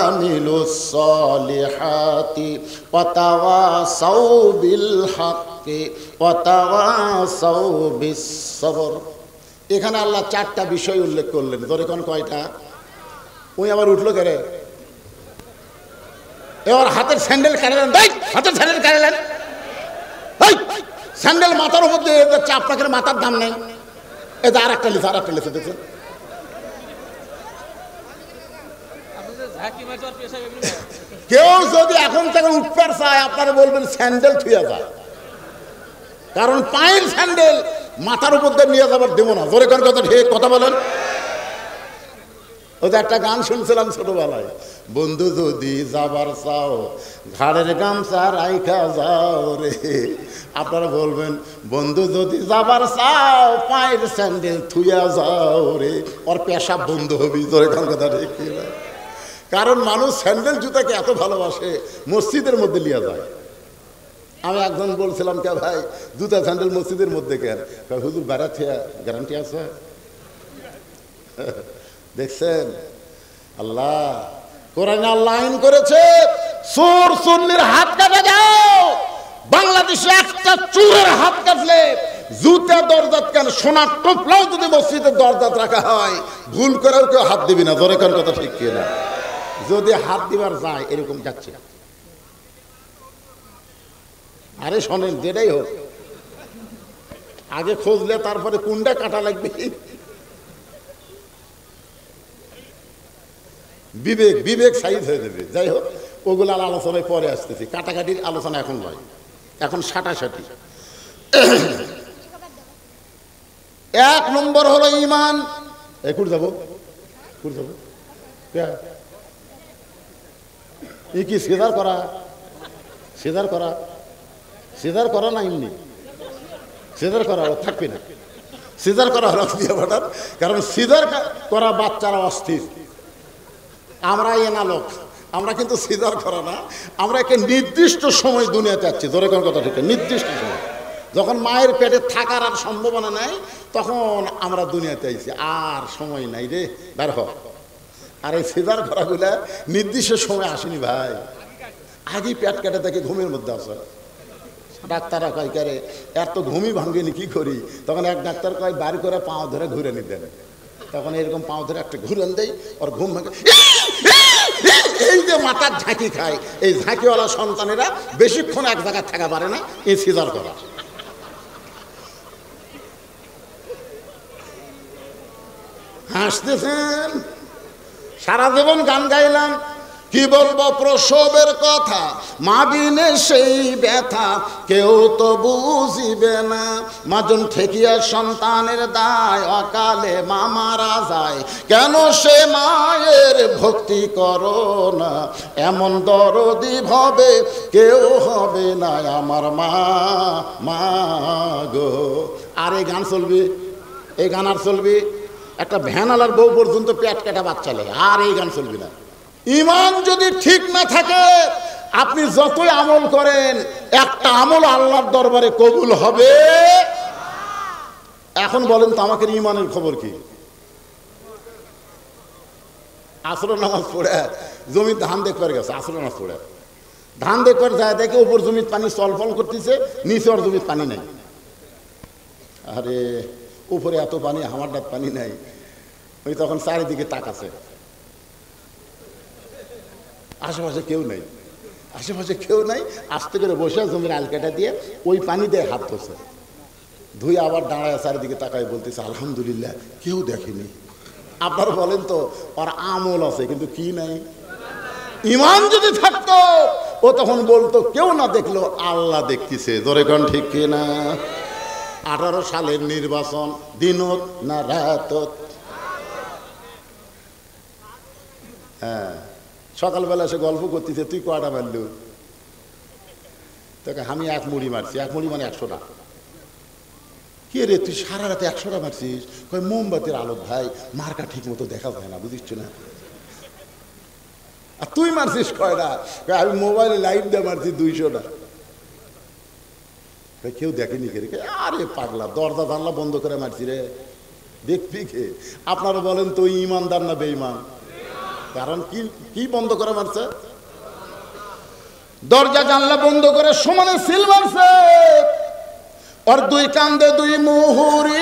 আমিলুস সলিহাতি ওয়া তাওয়াসাউ বিল হাক্কি ওয়া তাওয়াসাউ বিস সবর। এখানে আল্লাহ 4টা বিষয় উল্লেখ করলেন। ধরে কোন কয়টা? ওই আবার উঠলো কেরে? এবার হাতের স্যান্ডেল কাড়লেন, হাতের স্যান্ডেল কাড়লেন, স্যান্ডেল মাথার উপর দিয়ে চাপ পাখের মাথার দাম নেই। এটা আর একটা লিখে, আর একটা লিখে দেখছেন। কেউ যদি এখন থেকে উঠতে চায় আপনারা বলবেন স্যান্ডেল থুয়ে যায়, কারণ পায়ের স্যান্ডেল মাথার উপর দিয়ে নিয়ে যাবার দেবো না। জোরে কোন কথা, ঠিক কথা বলেন। ওই যে একটা গান শুনছিলাম ছোটবেলায়, বন্ধু যদি যাবার চাও ঘাড়ের গামছা রাইখা যাও রে। আপনারা বলবেন, বন্ধু যদি যাবার চাও পায়ের স্যান্ডেল থুইয়া যাও রে, ওর পেশাব বন্ধ হবি। জোরে কোন কথা, ঠিক না? কারণ মানুষ স্যান্ডেল জুতাকে এত ভালোবাসে মসজিদের মধ্যে লিয়া যায়। আমি একজন বলছিলাম, কে ভাই জুতা স্যান্ডেল মসজিদের মধ্যে কেন? হুজুর বেড়াচ্ছে, গ্যারান্টি আছে। দেখছেন, আল্লাহ কোরআনে আল্লাহ আইন করেছে, চোর চুন্নির হাত কাটা যাও। বাংলাদেশে একটা চোরের হাত কাটলে জুতা দরজাত কেন, সোনার টোপলাও যদি মসজিদের দরজাত রাখা হয়, ভুল করেও কেউ হাত দিবি না। ধরে কোন কথা, ঠিক কিনা? যদি হাত দিবার যায়, এরকম যাচ্ছে না। আরে শোনেন, যেটাই হোক আগে খুঁজলে তারপরে কোনটা কাটা লাগবে। বিবেক বিবেক সাইজ হয়ে যাবে। যাই হোক, ওগুলার আলোচনায় পরে আসতেছি। কাটাকাটির আলোচনা এখন নয়, এখন সাটাসাটি। 1 নম্বর হলো ঈমান। কুড় যাবো, কুড় যাবো। ই কি সিজার করা? সিজার করা, সিজার করা না এমনি সিজার করা থাকবে না। সিজার করা হলো দিয়ে বাটার, কারণ সিজার করা বাচ্চারা অস্থির। আমরা এনা লোক, আমরা কিন্তু সিজার করা না। আমরা একটা নির্দিষ্ট সময় দুনিয়াতে যাচ্ছি। ধরে কোন কথা, ঠিক? নির্দিষ্ট সময় যখন মায়ের পেটে থাকার আর সম্ভাবনা নাই, তখন আমরা দুনিয়াতে আইছি। আর সময় নাই রে, বের হ। আর এই সিজার করাগুলা নির্দিষ্ট সময় আসেনি ভাই, আগেই পেট কেটে থেকে ঘুমের মধ্যে আসে। ডাক্তাররা কয় করে এর তো ঘুমই ভাঙ্গেনি, কি করি? তখন এক ডাক্তার কয় বাড়ি করে পাও ধরে ঘুরে নিতেন। তখন এরকম পাও ধরে একটা ঘুরেন দেয়, ওর ঘুম ভাঙে। এই যে মাথার ঝাঁকি খায়, এই ঝাঁকিওয়ালা সন্তানেরা বেশিক্ষণ এক জায়গায় থাকা পারে না, এই সিজার করা। হাসতেছেন, সারা জীবন গান গাইলাম, কি বলবো প্রসবের কথা, মা বিনে সেই ব্যথা কেউ তো বুঝিবে না। মাজন ঠেকিয়া সন্তানের দায়, অকালে মা মারা যায়, কেন সে মায়ের ভক্তি করো না? এমন দরদি ভাবে কেউ হবে না আমার মা, মা গো। আর এই গান চলবি, এই গান আর চলবি? একটা ভ্যানালার বউ পর্যন্ত পেট কাটা বাচ্চা লাগে, আর এই গান চলবি না। ইমান যদি ঠিক না থাকে, আপনি যতই আমল করেন, একটা আমল আল্লাহর দরবারে কবুল হবে। এখন বলেন তো আমাকে ইমানের খবর কি? আসরের নামাজ পড়ে জমি ধান দেখবার গেছে, আসরের নামাজ পড়ে ধান দেখবার যায়, দেখে উপর জমির পানি চলফল করতেছে, নিচে ওর জমির পানি নাই। আরে উপরে এত পানি, আমার ডাক পানি নাই। ওই তখন চারিদিকে তাকাছে, আশেপাশে কেউ নাই, আশেপাশে কেউ নাই। আস্তে করে বসে জমির আলকাটা দিয়ে ওই পানি দিয়ে হাত ধরছে, ধুয়ে আবার দাঁড়ায় চারিদিকে তাকায় বলতেছে আলহামদুলিল্লাহ, কেউ দেখেনি। আপনারা বলেন তো, ওর আমল আছে কিন্তু কি নাই? ইমান যদি থাকতো, ও তখন বলতো কেউ না দেখলো আল্লাহ দেখতেছে। জোরে কোন ঠিক কিনা? 18 সালের নির্বাচন, দিনত না রাতত? হ্যাঁ, সকালবেলা সে গল্প করতেছে, তুই কয়টা মারলু? তোকে আমি 1 মুড়ি মারছি। 1 মুড়ি মানে 100টা। কি রে তুই সারা রাতে 100টা মারছিস? কয় মোমবাতির আলোক ভাই, মার্কা ঠিক মতো দেখা যায় না, বুঝিস না। আর তুই মারছিস কয়টা? আমি মোবাইলে লাইট দিয়ে মারছি 200টা। কেউ দেখেনি কে? আরে পাগলা, দরজা জানলা বন্ধ করে মারছি রে, দেখবি কে? আপনারা বলেন তো ইমানদার না বেঈমান? কারণ কি কি বন্ধ করে মারছে? দরজা জানলা বন্ধ করে সমানে সিল মারছে। और दुई कांदे दुई मुहुरी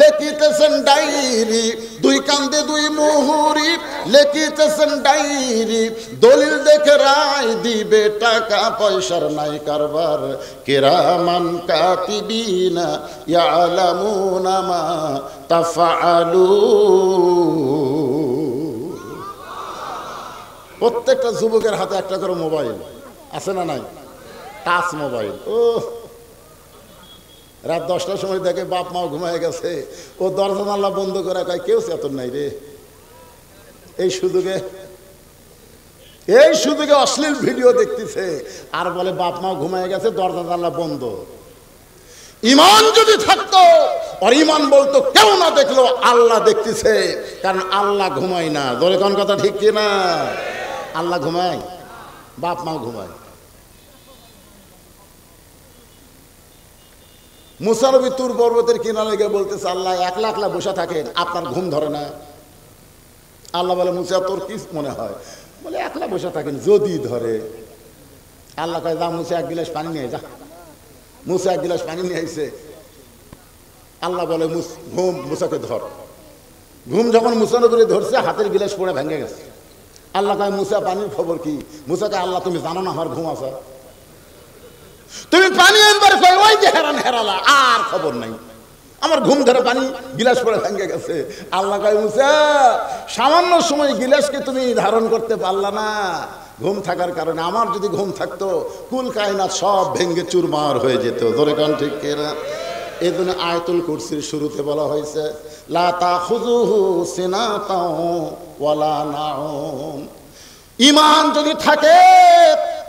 लेखितेছেন ডায়েরি, দুই কান্দে দুই মুহুরি লেখিতেছেন ডায়েরি, দলিল দেখে রায় দিবে টাকা পয়সার নাই কারবার, কিরামান কাতিবিনা ইয়ালামুনা মা তাফআলুন। প্রত্যেকটা যুবকের হাতে একটা করে মোবাইল আছে না নাই? Touch mobile. ও রাত 10টার সময় দেখে বাপ মাও ঘুমায় গেছে, ও দরজা জানলা বন্ধ করে কয় কেউ চেতন নাই রে। এই সুযোগে অশ্লীল ভিডিও দেখতেছে আর বলে বাপ মাও ঘুমায় গেছে, দরজা জানলা বন্ধ। ইমান যদি থাকতো, আর ইমান বলতো কেউ না দেখলো আল্লাহ দেখতেছে, কারণ আল্লাহ ঘুমায় না। ধরে কোন কথা ঠিক কিনা? আল্লাহ ঘুমায়, বাপ মাও ঘুমায়। মুসা নবী তুর পর্বতের কিনারে গিয়ে বলতেছে আল্লাহ একলা একলা বসে থাকেন, আপনার ঘুম ধরে না? আল্লাহ বলে মুসা তোর কি মনে হয়? বলে একলা বসে থাকেন, যদি ধরে। আল্লাহ কয় যা মুসা 1 গিলাস পানি নিয়ে যা। মুসা 1 গিলাস পানি নিয়ে আইছে। আল্লাহ বলে ঘুম মুসাকে ধর। ঘুম যখন মুসা নবীরে ধরছে, হাতের গিলাস পড়ে ভেঙে গেছে। আল্লাহ কয় মুসা পানির খবর কি? মুসাকে আল্লাহ তুমি জানো না আমার ঘুম আছে? তুমি পানি একবার কই ওই যে হেরান হেরালা, আর খবর নাই। আমার ঘুম ধরে পানি গিলাস পড়ে ভেঙে গেছে। আল্লাহ কয় মুসা সামান্য সময় গিলাসকে তুমি ধারণ করতে পারলা না ঘুম থাকার কারণে। আমার যদি ঘুম থাকতো কুল কায়নাত সব ভেঙে চুরমার হয়ে যেত। ধরে কান ঠিক কিনা? এই জন্য আয়াতুল কুরসির শুরুতে বলা হয়েছে লা তাখুযুহু সিনাতাও ওয়ালা নাউম। ঈমান যদি থাকে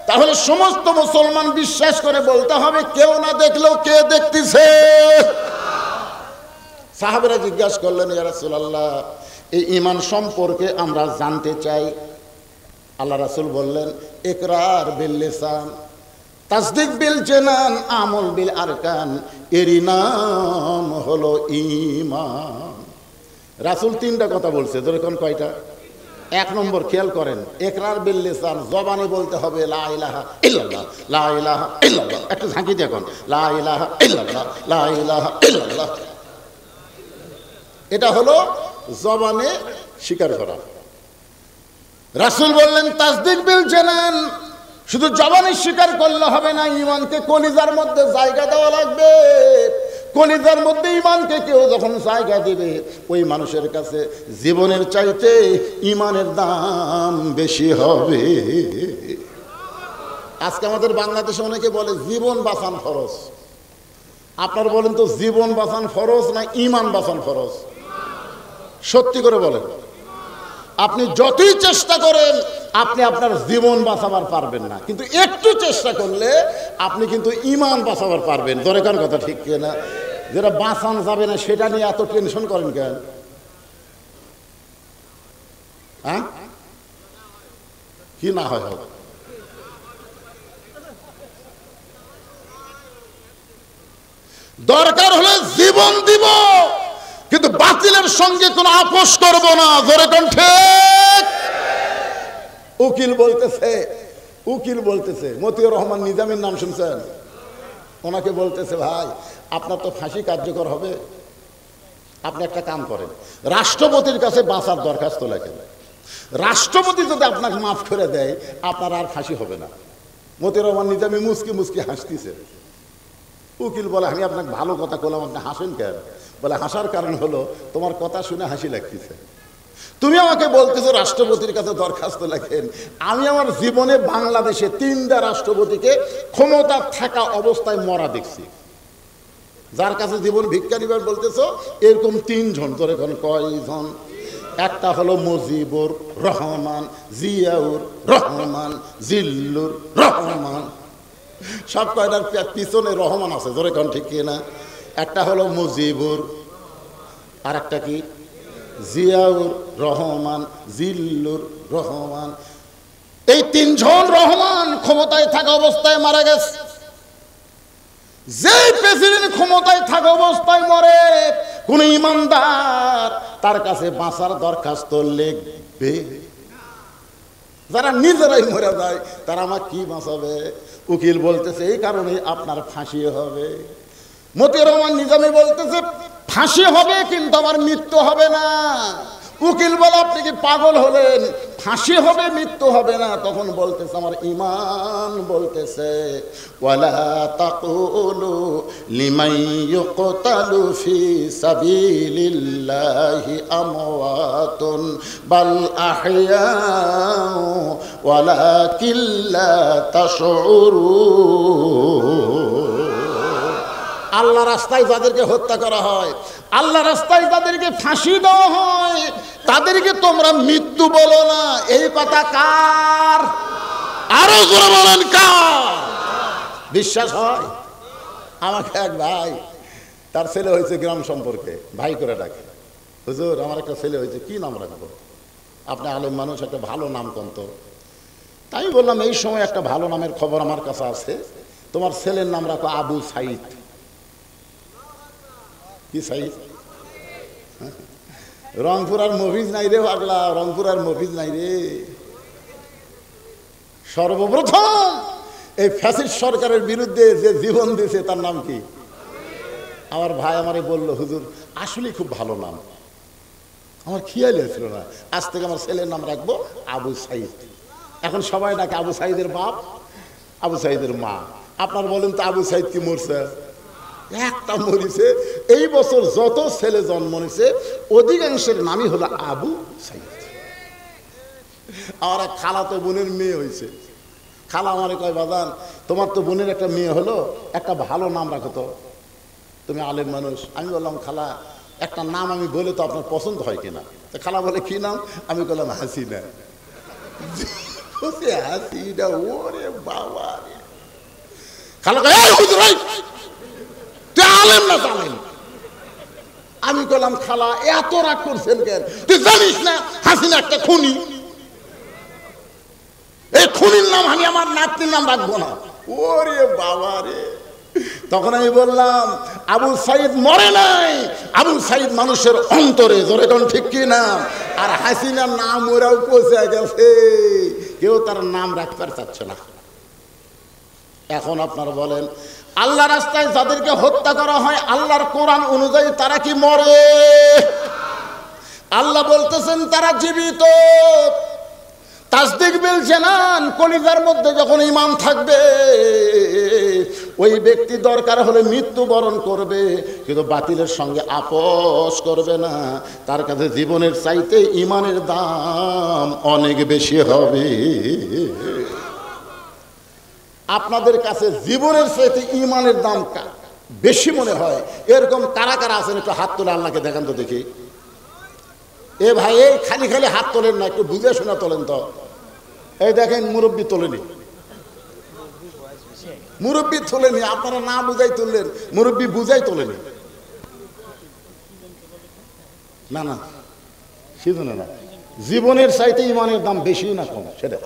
তাহলে সমস্ত মুসলমান বিশ্বাস করে বলতে হবে কেউ না দেখলেও কে দেখতেছে। সাহাবারা জিজ্ঞাসা করলেন ইয়া রাসূলুল্লাহ, এই ঈমান সম্পর্কে আমরা জানতে চাই। আল্লাহ রাসূল বললেন ইকরার বিল লিসান, তাসদিক বিল জানান, আমল বিল আরকান, এরই নাম হলো ঈমান। রাসূল 3টা কথা বলছে। ধরে কোন কয়টা? এক নম্বর খেয়াল করেন, ইকরার বিল লিসান, জবানে বলতে হবে লা ইলাহা ইল্লাল্লাহ, লা ইলাহা ইল্লাল্লাহ। একটু ঝাঁকি দেখুন, লা ইলাহা ইল্লাল্লাহ, লা ইলাহা ইল্লাল্লাহ। এটা হলো জবানে স্বীকার করা। রাসূল বললেন তাসদিক বিল জানান, শুধু জবানে স্বীকার করলে হবে না, ঈমানকে কলিজার মধ্যে জায়গা দেওয়া লাগবে। কলিজার মধ্যে ঈমানকে কেউ যখন জায়গা দিবে, ওই মানুষের কাছে জীবনের চাইতে ঈমানের দাম বেশি হবে। আজকে আমাদের বাংলাদেশে অনেকে বলে জীবন বাঁচান ফরজ। আপনার বলেন তো জীবন বাঁচান ফরজ না ঈমান বাঁচান ফরজ? সত্যি করে বলেন। আপনি যতই চেষ্টা করেন আপনি আপনার জীবন বাঁচাবার পারবেন না, কিন্তু একটু চেষ্টা করলে আপনি কিন্তু ঈমান বাঁচাবার পারবেন। দরকার কথা ঠিক কিনা? যেটা বাঁচানো যাবে না সেটা নিয়ে এত টেনশন করেন কেন? হ্যাঁ, কি না হয় হোক, দরকার হলে জীবন দিব, কিন্তু বাতিলের সঙ্গে কোনো আপোষ করব না। জোরে কোন ঠিক? উকিল বলতেছে মতিউর রহমান নিজামীর নাম শুনছেন? ওনাকে বলতেছে, ভাই আপনার তো ফাঁসি কার্যকর হবে, আপনি একটা কাম করেন, রাষ্ট্রপতির কাছে বাঁচার দরখাস্ত লেখেন। রাষ্ট্রপতি যদি আপনাকে মাফ করে দেয় আপনার আর ফাঁসি হবে না। মতিউর রহমান নিজামী মুচকি মুচকি হাসতেছে। উকিল বলে, আমি আপনাকে ভালো কথা বললাম, আপনি হাসেন কেন? বলে, হাসার কারণ হলো তোমার কথা শুনে হাসি লাগতেছে। তুমি আমাকে বলতেছো রাষ্ট্রপতির কাছে দরখাস্ত লেখেন, আমি আমার জীবনে বাংলাদেশে 3টা রাষ্ট্রপতিকে ক্ষমতা থাকা অবস্থায় মরা দেখছি। যার কাছে জীবন ভিক্ষা নিবার বলতেছো এরকম 3 জন। তোর এখন কয়জন? একটা হলো মুজিবুর রহমান, জিয়াউর রহমান, জিল্লুর রহমান। সব কয়টার পিছনে রহমান আছে। তোর এখন ঠিক কিনা? একটা হলো মুজিবুর, আর একটা কি জিয়াউর রহমান, জিল্লুর রহমান। এই 3 জন রহমান ক্ষমতায় থাকা অবস্থায় মারা গেছে। যে প্রেসিডেন্ট ক্ষমতায় থাকা অবস্থায় মরে, কোন ইমানদার তার কাছে বাঁচার দরখাস্ত লিখবে? যারা নিজেরাই মরে যায় তারা আমার কি বাঁচাবে? উকিল বলতেছে এই কারণে আপনার ফাঁসি হবে। মতিউর রহমান নিজামী বলতেছে ফাঁসি হবে কিন্তু আমার মৃত্যু হবে না। উকিল বলে, আপনি কি পাগল হলেন? ফাঁসি হবে মৃত্যু হবে না। তখন বলতেছে আমার ঈমান বলতেছে, ওয়ালা তাকুলু লিমান ইউকতালু ফি সাবিলিল্লাহি আমওয়াতুন বাল আহইয়াউ ওয়ালাকিন লা তাশউরুন। আল্লাহ রাস্তায় যাদেরকে হত্যা করা হয়, আল্লাহ রাস্তায় যাদেরকে ফাঁসি দেওয়া হয়, তাদেরকে তোমরা মৃত্যু বলো না। এই কথা কার? আরো জোরে বলেন কার? বিশ্বাস হয়? আমাকে এক ভাই, তার ছেলে হয়েছে গ্রাম সম্পর্কে, ভাই করে ডাকে, হুজুর আমার একটা ছেলে হয়েছে, কি নাম রাখবো? আপনি আলেম মানুষ, একটা ভালো নাম কোন তো? তাই বললাম এই সময় একটা ভালো নামের খবর আমার কাছে আছে, তোমার ছেলের নাম রাখো আবু সাইদ। কি সাইদ? রংপুর আর মফিজ নাই রে পাগলা, রংপুর আর মফিজ নাই রে। সর্বপ্রথম এই ফ্যাসিস্ট সরকারের বিরুদ্ধে যে জীবন দিয়েছে তার নাম কি? আমার ভাই আমারে বললো, হুজুর আসলে খুব ভালো নাম, আমার খেয়াল ছিল না, আজ থেকে আমার ছেলের নাম রাখবো আবু সাইদ। এখন সবাই ডাকে আবু সাইদের বাপ, আবু সাইদের মা। আপনার বলেন তো আবু সাইদ কি মরছে? একটা মরিছে। এই বছর যত ছেলে জন্ম নিছে অধিকাংশের নামই হলো আবু সাইদ। আমার এক খালাতো বোনের মেয়ে হয়েছে। খালা আমারে কয়, বাজান তোমার তো বোনের একটা মেয়ে হলো, একটা ভালো নাম রাখো তো, তুমি আলেম মানুষ। আমি বললাম, খালা একটা নাম আমি বলে তো আপনার পছন্দ হয় কিনা? তো খালা বলে, কি নাম? আমি বললাম হাসিনা। হাসিনা, ওরে বাবা। খালা কয়, তুই আলেম না জানেন? আমি বললাম, খালা এত রাগ করছেন কেন? তুই জানিস না হাসিনা একটা খুনি? এই খুনির নাম আমি আমার নাতনির নাম রাখবো না। ওরে বাবা রে, তখন আমি বললাম আবু সাইদ মরে নাই, আবু সাইদ মানুষের অন্তরে, জোরে কোন ঠিক কি না? আর হাসিনার নাম ওরাও পৌঁছে গেছে, কেউ তার নাম রাখতে চাচ্ছে না। এখন আপনারা বলেন, আল্লাহ রাস্তায় যাদেরকে হত্যা করা হয় আল্লাহর কোরআন অনুযায়ী তারা কি মরে? আল্লাহ বলতেছেন তারা জীবিত। তাসদিক বিল জানান, কলিজার মধ্যে যখন ঈমান থাকবে ওই ব্যক্তি দরকার হলে মৃত্যুবরণ করবে, কিন্তু বাতিলের সঙ্গে আপোষ করবে না। তার কাছে জীবনের চাইতে ঈমানের দাম অনেক বেশি হবে। আপনাদের কাছে জীবনের চাইতে ঈমানের দাম বেশি মনে হয়, এরকম কারা কারা আছেন? একটু হাত তুলে আল্লাহকে দেখান তো দেখি। এ ভাই, এই খালি খালি হাত তোলেন না, একটু বুঝে শোনা তোলেন তো। এই দেখেন, মুরব্বী তোলেনি, মুরব্বী তোলেনি। আপনারা না বুঝাই তুললেন, মুরব্বী বুঝাই তোলেনি। না না, সেজন্য না, জীবনের চাইতে ঈমানের দাম বেশি না কম সেটা।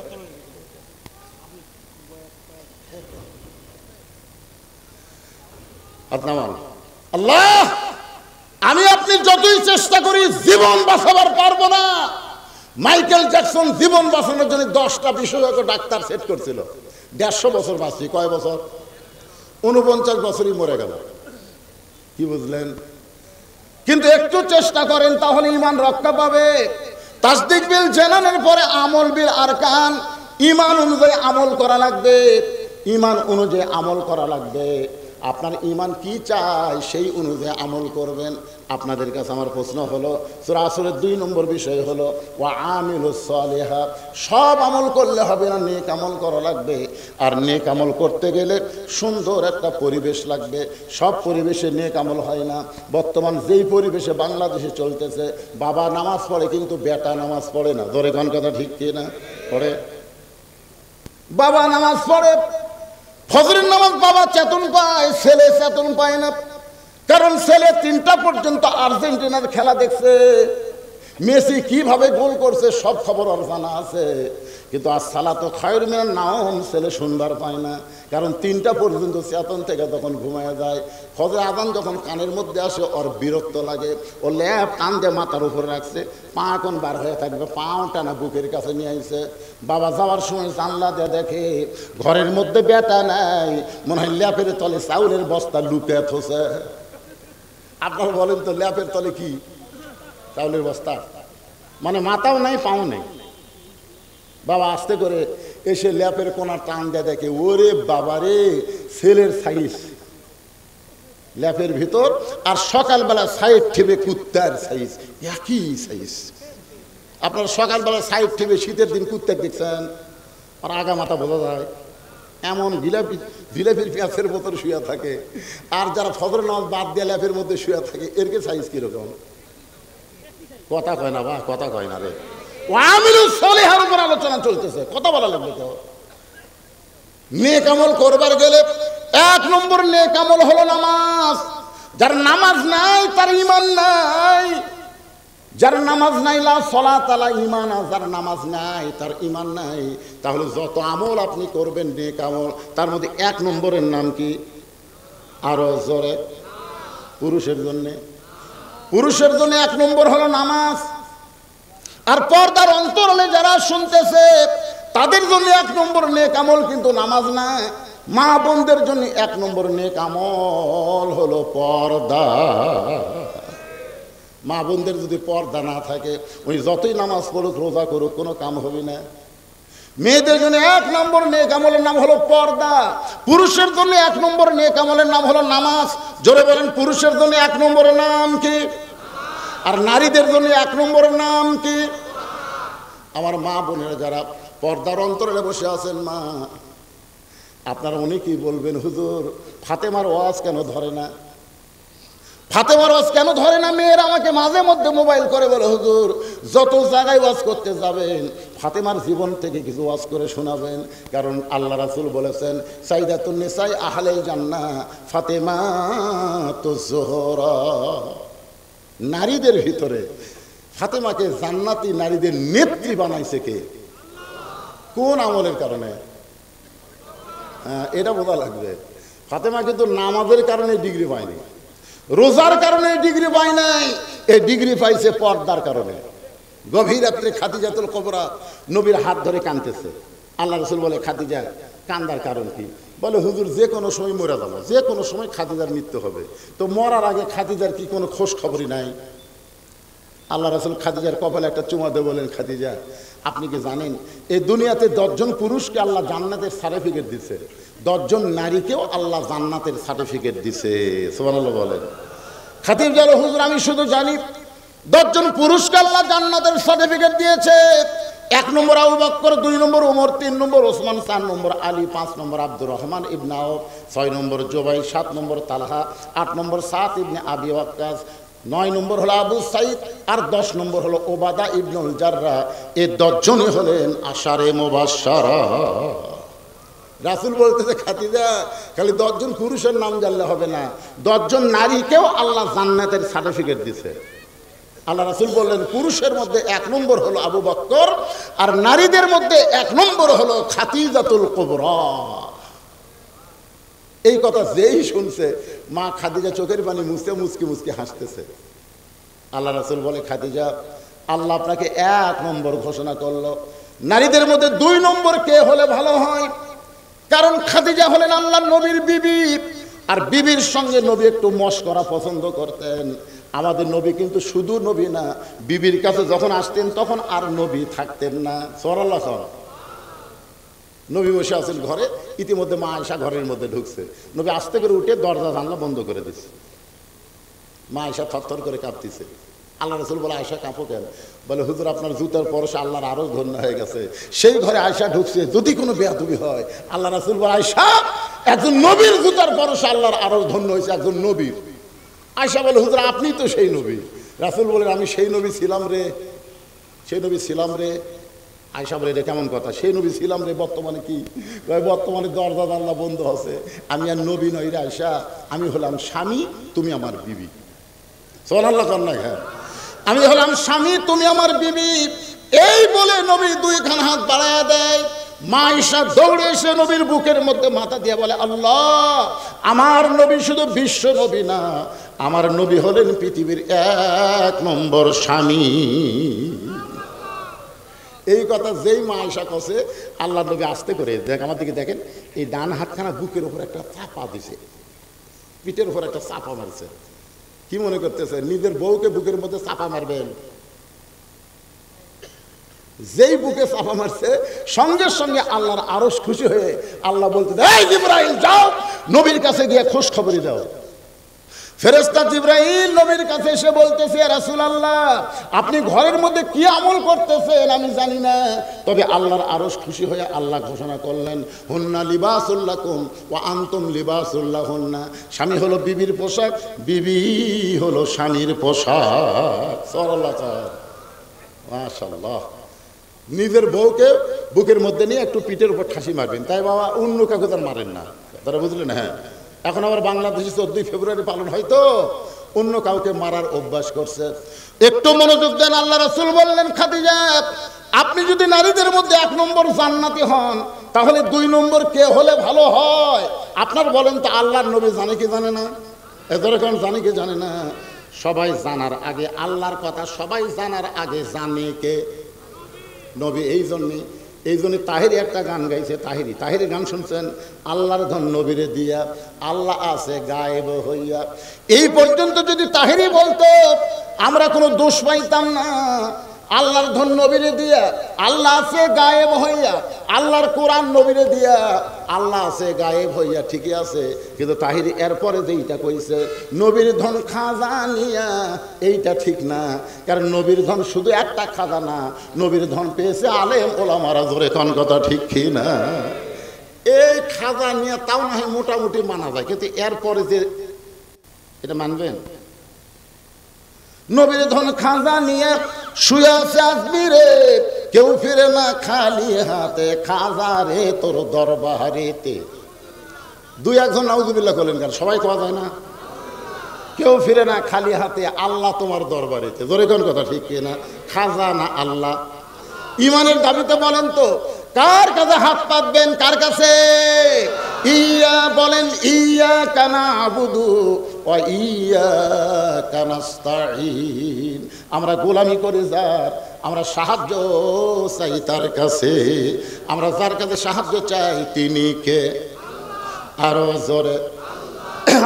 আল্লাহ, আমি আপনি যতই চেষ্টা করি জীবন বাঁচাবার পারবো না। মাইকেল জ্যাকসন জীবন বাঁচানোর জন্য 10টা বিশেষজ্ঞ ডাক্তার সেট করছিল, 150 বছর বাঁচছি। কয় বছর? 49 বছরই মরে গেল। কি বুঝলেন? কিন্তু একটু চেষ্টা করেন তাহলে ঈমান রক্ষা পাবে। তাসদিক বিল জানানের পরে আমল বিল আরকান, ঈমান অনুযায়ী আমল করা লাগবে, ঈমান অনুযায়ী আমল করা লাগবে। আপনার ঈমান কি চাই সেই অনুযায়ী আমল করবেন। আপনাদের কাছে আমার প্রশ্ন হলো, সূরা আসরের 2 নম্বর বিষয় হলো ওয়া আমিলুস সালিহাত। সব আমল করলে হবে না, নেক আমল করা লাগবে। আর নেক আমল করতে গেলে সুন্দর একটা পরিবেশ লাগবে। সব পরিবেশে নেক আমল হয় না। বর্তমান যেই পরিবেশে বাংলাদেশে চলতেছে, বাবা নামাজ পড়ে কিন্তু বেটা নামাজ পড়ে না। ধরে কোন কথা ঠিক কি না? পড়ে, বাবা নামাজ পড়ে, ফজরের নামাজ বাবা চেতন পায়, ছেলে চেতন পায় না। কারণ ছেলে 3টা পর্যন্ত আর্জেন্টিনার খেলা দেখছে, মেসি কিভাবে গোল করছে সব খবর ওর জানা আছে। কিন্তু আর সালাতু খায়রুম মিনান নাওম ছেলে শুনবার পায় না। কারণ 3টা পর্যন্ত চেতন থেকে তখন ঘুমায় যায়। ফজর আজান যখন কানের মধ্যে আসে ওর বিরক্ত লাগে, ও ল্যাপ টান দিয়ে মাথার উপরে রাখছে, পা কোন বার হয়ে থাকবে, পাও টানা বুকের কাছে নিয়ে আইছে। বাবা যাওয়ার সময় জানলা দিয়ে দেখে ঘরের মধ্যে বেটা নাই, মনে হয় ল্যাপের তলে চাউলের বস্তা লুকিয়ে থোছে। আপনারা বলেন তো, ল্যাপের তলে কি? চাউলের বস্তা। মানে মাথাও নাই, পাও নেই। বাবা আস্তে করে এসে ল্যাপের কোনা টান দিয়ে দেখে, ওরে বাবারে, ছেলের সাইজ ল্যাপের ভিতর, আর সকালবেলা সাইড ঠেবে কুত্তার সাইজ, একই সাইজ। আপনারা সকালবেলা সাইড ঠেবে শীতের দিন কুত্তা দেখছেন? আর আগা মাথা বোঝা যায়, এমন জিলাপির পেঁয়াজের বোতল শুয়ে থাকে। আর যারা ফজর নামাজ বাদ দিয়ে ল্যাপের মধ্যে শুয়ে থাকে, এরকে সাইজ কিরকম? কথা কয় না বা, কথা কয় না রে। আমিলুস সালিহার উপর আলোচনা চলতেছে, কথা বলা লাগবে তো। নেক আমল করবার গেলে 1 নম্বর নেক আমল হলো নামাজ। যার নামাজ নাই তার ঈমান নাই। যার নামাজ নাই, লা সালাত আলা ঈমান, যার নামাজ নাই তার ঈমান নাই। তাহলে যত আমল আপনি করবেন নেক আমল, তার মধ্যে 1 নম্বরের নাম কি? আরো জোরে। পুরুষের জন্য 1 নম্বর হলো নামাজ। আর পর্দার অন্তরালে যারা শুনতেছে তাদের জন্য 1 নম্বর নেক আমল কিন্তু নামাজ না। মা বোনদের জন্য 1 নম্বর নেক আমল হলো পর্দা। মা বোনদের যদি পর্দা না থাকে, ওই যতই নামাজ পড়ুক রোজা করুক কোনো কাম হবে না। মেয়েদের জন্য 1 নম্বর নেক আমলের নাম হলো পর্দা। পুরুষের জন্য 1 নম্বর নেক আমলের নাম হলো নামাজ। জোরে বলেন, পুরুষের জন্য 1 নম্বরের নাম কি? আর নারীদের জন্য 1 নম্বরের নাম কি? আমার মা বোনেরা যারা পর্দার অন্তরালে বসে আছেন, মা আপনারা অনেকেই বলবেন, হুজুর ফাতেমার ওয়াজ কেন ধরে না? ফাতেমার ওয়াজ কেন ধরে না? মেয়েরা আমাকে মাঝে মধ্যে মোবাইল করে বলে, হুজুর যত জায়গায় ওয়াজ করতে যাবেন ফাতেমার জীবন থেকে কিছু ওয়াজ করে শোনাবেন। কারণ আল্লাহ রাসূল বলেছেন, সাইয়্যিদাতুন নিসা আহলিল জান্নাহ ফাতেমাতুজ জোহরা। নারীদের ভিতরে ফাতেমাকে জান্নাতি নারীদের নেত্রী বানাইছে কে? কোন আমলের কারণে? এটা বোঝা লাগবে। ফাতেমা কিন্তু নামাজের কারণে ডিগ্রি পায়নি, রোজার কারণে ডিগ্রি পায় নাই, এই ডিগ্রি পাইছে পর্দার কারণে। গভীর রাত্রে খাদিজাতুল কুবরা নবীর হাত ধরে কাঁদতেছে। আল্লাহ রাসূল বলে, খাদিজা কান্দার কারণ কি? বলে, হুজুর যে কোনো সময় মরে যাবো, যে কোনো সময় খাদিজার মৃত্যু হবে, তো মরার আগে খাদিজার কি কোনো খোঁজ খবরই নাই? আল্লাহ রাসূল খাদিজার কপালে একটা চুমা দিয়ে বলেন, খাদিজা আপনি কি জানেন এই দুনিয়াতে 10 জন পুরুষকে আল্লাহ জান্নাতের সার্টিফিকেট দিছে, 10 জন নারীকেও আল্লাহ জান্নাতের সার্টিফিকেট দিছে। সুবহানাল্লাহ বলেন। খাদিজা বলে, হুজুর আমি শুধু জানি 10 জন পুরুষকে আল্লাহ জান্নাতের সার্টিফিকেট দিয়েছে। 1 নম্বর আবু বকর, 2 নম্বর ওমর, 3 নম্বর ওসমান, 4 নম্বর আলী, 5 নম্বর আব্দুর রহমান ইবনে আওফ, 6 নম্বর জুবাই, 7 নম্বর তালহা, 8 নম্বর সাদ ইবনে আবি ওয়াক্কাস, 9 নম্বর হলো আবু সাইদ, আর 10 নম্বর হলো ওবাদা ইবনুল জাররা। এই 10 জনই হলেন আশারে মুবাশশারা। রাসূল বলতেছে, খাদিজা খালি 10 জন পুরুষের নাম জানলে হবে না, 10 জন নারীকেও আল্লাহ জান্নাতের সার্টিফিকেট দিছে। আল্লাহ রাসূল বললেন, পুরুষের মধ্যে 1 নম্বর হলো আবু বকর, আর নারীদের মধ্যে 1 নম্বর হলো খাদিজাতুল কুবরা। এই কথা যেই শুনছে, মা খাদিজা চোখের পানি মুছতে মুচকি মুচকি হাসতেছে। আল্লাহ রাসূল বলে, খাদিজা আল্লাহ আপনাকে 1 নম্বর ঘোষণা করলো, নারীদের মধ্যে 2 নম্বর কে হলে ভালো হয়? কারণ খাদিজা হলেন আল্লাহর নবীর বিবি, আর বিবির সঙ্গে নবী একটু মশকরা পছন্দ করতেন। আমাদের নবী কিন্তু শুধু নবী না, বিবির কাছে যখন আসতেন তখন আর নবী থাকতেন না। সুবহানাল্লাহ। নবী বসে আছেন ঘরে, ইতিমধ্যে মা আয়েশা ঘরের মধ্যে ঢুকছে। নবী আস্তে করে উঠে দরজা জানলা বন্ধ করে দিচ্ছে। মা আয়েশা থরথর করে কাঁপতেছে। আল্লাহ রাসূল বলে, আয়েশা কাঁপো কেন? বলে, হুজুর আপনার জুতার পরশে আল্লাহর আরো ধন্য হয়ে গেছে। সেই ঘরে আয়েশা ঢুকছে, যদি কোনো বেয়াদবি হয়। আল্লাহ রাসূল বলে, আয়েশা একজন নবীর জুতার পরশে আল্লাহর আরো ধন্য হয়েছে, একজন নবীর। আয়েশা বলে, হুজুর আপনি তো সেই নবী। রাসূল বলেন, আমি সেই নবী ছিলাম রে, সেই নবী ছিলাম রে। আয়েশা বলে, এটা কেমন কথা? সেই নবী ছিলাম রে, বর্তমানে কি? বর্তমানে দরজা জানলা বন্ধ আছে। আমি আর নবী নই রে আয়েশা, আমি হলাম স্বামী, তুমি আমার বিবি। সুবহানাল্লাহ কর না? হ্যাঁ, আমি হলাম স্বামী, তুমি আমার বিবি। এই বলে নবী 2 হাত বাড়ায়া দেয়। মা আয়েশা দৌড়ে এসে নবীর বুকের মধ্যে মাথা দিয়ে বলে, আল্লাহ আমার নবী শুধু বিশ্ব নবী না, আমার নবী হলেন পৃথিবীর 1 নম্বর স্বামী। এই কথা যেই মা আয়েশা কছে, আল্লাহ নবী আস্তে করে দেখ, আমার দিকে দেখেন, এই ডান হাতখানা বুকের উপর একটা চাপা দিছে, পিঠের উপর একটা চাপা মারছে। কি মনে করতেছে নিজের বউকে বুকের মধ্যে চাপা মারবেন? যেই বুকে চাপা মারছে, সঙ্গে সঙ্গে আল্লাহর আরশ খুশি হয়ে আল্লাহ বলতে, এই জিবরাইল যাও নবীর কাছে গিয়ে খোঁজ খবরই দাও। ফেরেশতা জিবরাইল নবীর কাছে এসে বলতেছে, ইয়া রাসূলুল্লাহ আপনি ঘরের মধ্যে কি আমল করতেছেন আমি জানি না, তবে আল্লাহর আরশ খুশি হয়ে আল্লাহ ঘোষণা করলেন, হুন্না লিবাসুল লাকুম ওয়া আনতুম লিবাসুল লাহুন্না। স্বামী হলো বিবির পোশাক, বিবি হলো স্বামীর পোশাক। সুবহানাল্লাহ, মাশাআল্লাহ। নিজের বউকে বুকের মধ্যে নিয়ে একটু পিঠের উপর ঠাসি মারবেন, তাই বাবা অন্য কাউকে তার মারেন না, তারা বুঝলেন? হ্যাঁ, এখন আবার বাংলাদেশে 14 ফেব্রুয়ারি পালন হয় তো অন্য কাউকে মারার অভ্যাস করছে। একটু মনোযোগ দেন। আল্লাহ রাসূল বললেন, খাদিজা আপনি যদি নারীদের মধ্যে 1 নম্বর জান্নাতি হন, তাহলে 2 নম্বর কে হলে ভালো হয়? আপনার বলেন তো, আল্লাহর নবী জানে কি জানে না? এরকম জানে কি জানে না? সবাই জানার আগে আল্লাহর কথা সবাই জানার আগে জানে কে? নবী। এই জন্য তাহিরি একটা গান গাইছে, তাহিরি গান শুনছেন? আল্লাহর ধন নবীরে দিয়া, আল্লাহ আছে গায়েব হইয়া। এই পর্যন্ত যদি তাহিরি বলতো আমরা কোনো দোষ পাইতাম না। আল্লাহর ধন নবীরে দিয়া, আল্লাহ আছে গায়েব হইয়া, আল্লাহর কোরআন নবীরে দিয়া, আল্লাহ আছে গায়েব হইয়া, ঠিকই আছে। কিন্তু তাহিরি এরপরে যেইটা কইছে, নবীর ধন খাজানিয়া, এইটা ঠিক না। কারণ নবীর ধন শুধু একটা খাজানা, নবীর ধন পেয়েছে আলেম ওলামারা। জোরে কোন কথা ঠিক কি না? এই খাজানিয়া তাও না হয় মোটামুটি মানা যায়, কিন্তু এরপরে যে এটা মানবেন? নবীর ধন খাজা নিয়ে শুয়ে আছে আজমিরে, কেউ ফিরে না খালি হাতে, খাজা রে তোর দরবারেতে। 2-1 জন নাউজুবিল্লাহ করলেন, কারণ সবাই কোয়া যায় না। কেউ ফিরে না খালি হাতে, আল্লাহ তোমার দরবারেতে। জোরে কোন কথা ঠিক কি না? খাজা না আল্লাহ। ইমানের দাবিতে বলেন তো, কার কাছে হাত পাতবেন? কার কাছে? ইয়া বলেন ইয়্যাকা না'বুদু ওয়া ইয়্যাকা নাস্তাঈন। আমরা গোলামি করি যার, আমরা সাহায্য চাই তার কাছে। আমরা যার কাছে সাহায্য চাই তিনি কে? আরো জোরে।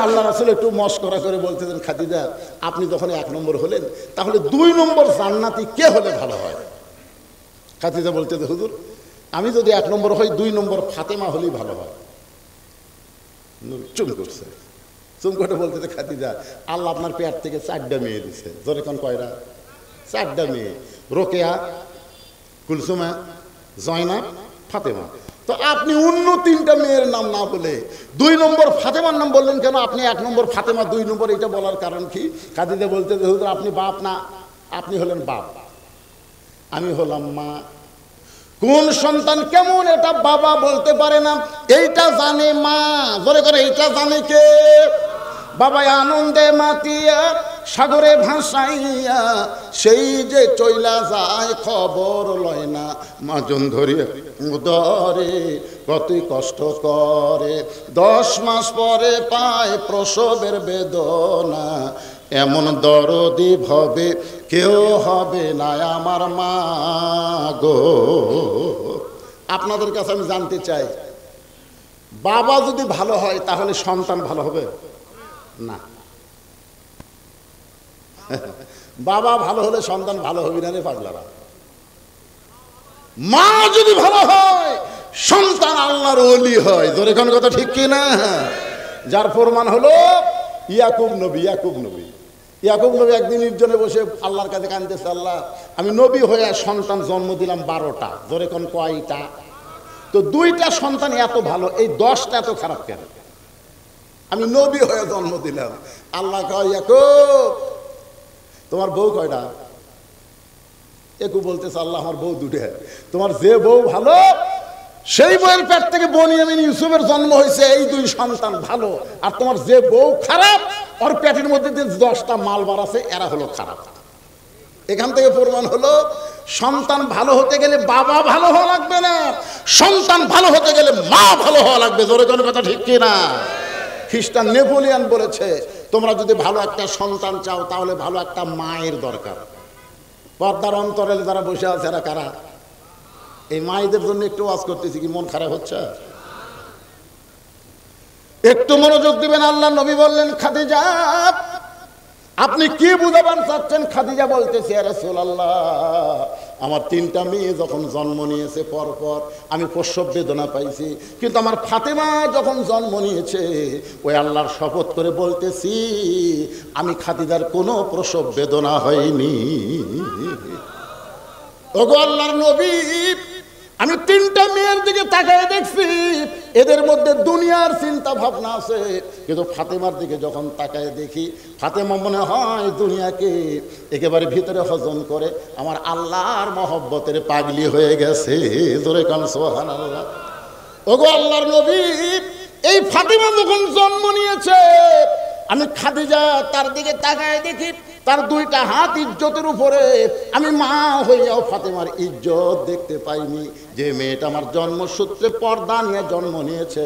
আল্লাহ রাসূল একটু মশকরা করে বলতেছেন, খাদিজা আপনি যখন 1 নম্বর হলেন তাহলে 2 নম্বর জান্নাতি কে হলে ভালো হয়? খাদিজা বলতেছে, হুজুর আমি যদি 1 নম্বর হই 2 নম্বর ফাতেমা হলেই ভালো হয়। চুম করছে, চুম করে বলতেছে, খাদিজা আল্লাহ আপনার পেট থেকে 4টা মেয়ে দিছে। জোরে কোন কয়টা? 4টা মেয়ে, রোকেয়া, কুলসুমা, জয়নাব, ফাতেমা। তো আপনি অন্য 3টা মেয়ের নাম না বলে 2 নম্বর ফাতেমার নাম বললেন কেন? আপনি 1 নম্বর ফাতেমা 2 নম্বর, এটা বলার কারণ কি? খাদিজা বলতে যে হুজুর আপনি বাপ না, আপনি হলেন বাপ, আমি হলাম মা। কোন সন্তান কেমন এটা বাবা বলতে পারে না, এইটা জানে মা। জোরে করে এইটা জানে কে? বাবা আনন্দে মাতিয়া সাগরে ভাসাইয়া সেই যে চইলা যায় খবর লয় না, মাজন ধরিয়া উদরে কতই কষ্ট করে, 10 মাস পরে পায় প্রসবের বেদনা, এমন দরদি ভবে কেউ হবে না আমার মা গো। আপনাদের কাছে আমি জানতে চাই, বাবা যদি ভালো হয় তাহলে সন্তান ভালো হবে না? বাবা ভালো হলে সন্তান ভালো হবে না রে পাগলারা। মা যদি ভালো হয় সন্তান আল্লাহর ওলি হয়। জোরে কোন কথা ঠিক কি না? যার প্রমাণ হলো ইয়াকুব নবী। ইয়াকুব নবী একদিন নির্জনে বসে আল্লাহর কাছে কাঁদতেছে, আল্লাহ আমি নবী হয়ে সন্তান জন্ম দিলাম 12টা। জোরে কোন কয়টা? তো 2টা সন্তান এত ভালো, এই 10টা এত খারাপ কেন? আমি নবী হয়ে জন্ম দিলাম। আল্লাহ কয়, ইয়াকুব তোমার বউ কয়টা? ইয়াকুব বলতেছে, আল্লাহ আমার বউ 2টা। তোমার যে বউ ভালো সেই বউয়ের পেট থেকে বনিয়ামিন ইউসুফের জন্ম হয়েছে, এই 2 সন্তান ভালো। আর তোমার যে বউ খারাপ ওর পেটের মধ্যে যে 10টা মাল বার আছে এরা হলো খারাপ। এখান থেকে প্রমাণ হলো সন্তান ভালো হতে গেলে বাবা ভালো হওয়া লাগবে না, সন্তান ভালো হতে গেলে মা ভালো হওয়া লাগবে। জোরে কোনো কথা ঠিক কি না? খ্রিস্টান নেপোলিয়ান বলেছে, তোমরা যদি ভালো একটা সন্তান চাও তাহলে ভালো একটা মায়ের দরকার। পর্দার অন্তরে যারা বসে আছে এরা কারা? এই মায়েদের জন্য একটু ওয়াজ করতেছি, কি মন খারাপ হচ্ছে? একটু মনোযোগ দিবেন। আল্লাহ নবী বললেন, খাদিজা আপনি কি বুঝাবেন চাচ্ছেন? খাদিজা বলতেছে, ইয়া রাসূলুল্লাহ আমার 3টা মেয়ে যখন জন্ম নিয়েছে পরপর আমি প্রসব বেদনা পাইছি, কিন্তু আমার ফাতেমা যখন জন্ম নিয়েছে ওই আল্লাহর শপথ করে বলতেছি আমি খাদিজার কোনো প্রসব বেদনা হয়নি। ওগো আল্লাহর নবী আমি 3টা মেয়ের দিকে তাকায় দেখছি, এদের মধ্যে দুনিয়ার চিন্তা ভাবনা আছে, কিন্তু ফাতেমার দিকে যখন তাকায় দেখি ফাতেমা মনে হয় দুনিয়াকে একেবারে ভিতরে হজম করে আমার আল্লাহর মহব্বতের পাগলি হয়ে গেছে। জোরে কান সুবহানাল্লাহ। ওগো আল্লাহর নবী এই ফাতেমা যখন জন্ম নিয়েছে আমি খাদিজা তার দিকে তাকায় দেখি তার 2টা হাত ইজ্জতের উপরে, আমি মা হইয়াও ফাতেমার ইজ্জত দেখতে পাইনি। যে মেয়েটা আমার জন্মসূত্রে পর্দা নিয়ে জন্ম নিয়েছে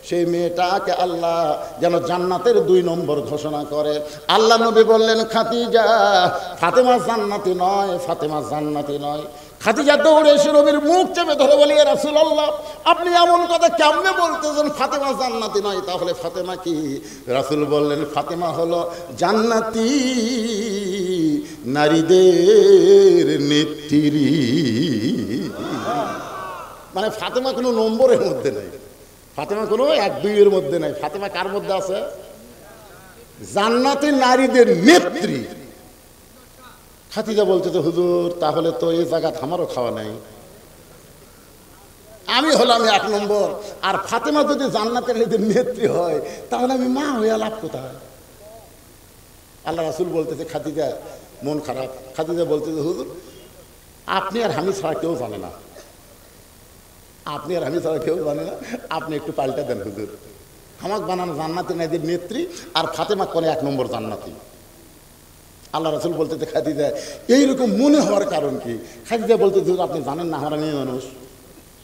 সেই মেয়েটাকে আল্লাহ যেন জান্নাতের 2 নম্বর ঘোষণা করে। আল্লাহ নবী বললেন, খাদিজা ফাতেমা জান্নাতি নয়, ফাতেমা জান্নাতি নয়। খাদিজা দৌড়ে এসে নবীর মুখ চেপে ধরে বলি, ইয়া রাসূলুল্লাহ আপনি এমন কথা কেমনে বলতেছেন ফাতেমা জান্নাতি নয়? তাহলে ফাতেমা কি? রাসূল বললেন, ফাতেমা হলো জান্নাতি নারীদের নেত্রী। মানে ফাতেমা কোনো নম্বরের মধ্যে নাই, ফাতেমা কোনো 1-2 এর মধ্যে নাই। ফাতেমা কার মধ্যে আছে? জান্নাতি নারীদের নেত্রী। খাদিজা বলতে, তো হুজুর তাহলে তো এই জায়গা আমারও খাওয়া নাই, আমি হলাম 1 নম্বর, আর ফাতেমা যদি জান্নাতের নেত্রী হয় তাহলে আমি মা হইয়া লাভ কোথায়? আল্লাহ রাসূল বলতেছে, খাদিজা মন খারাপ। খাদিজা বলতেছে, হুজুর আপনি আর আমি ছাড়া কেউ জানে না, আপনি আর আমি ছাড়া কেউ জানে না, আপনি একটু পাল্টা দেন হুজুর, আমাকে বানানো জান্নাতি নারীদের নেত্রী আর ফাতেমা কোন 1 নম্বর জান্নাতি। আল্লাহ রাসূল বলতেছে, খাদিজা এইরকম মনে হওয়ার কারণ কি? খাদিজা বলতে, আপনি জানেন না আমরা মেয়ে মানুষ,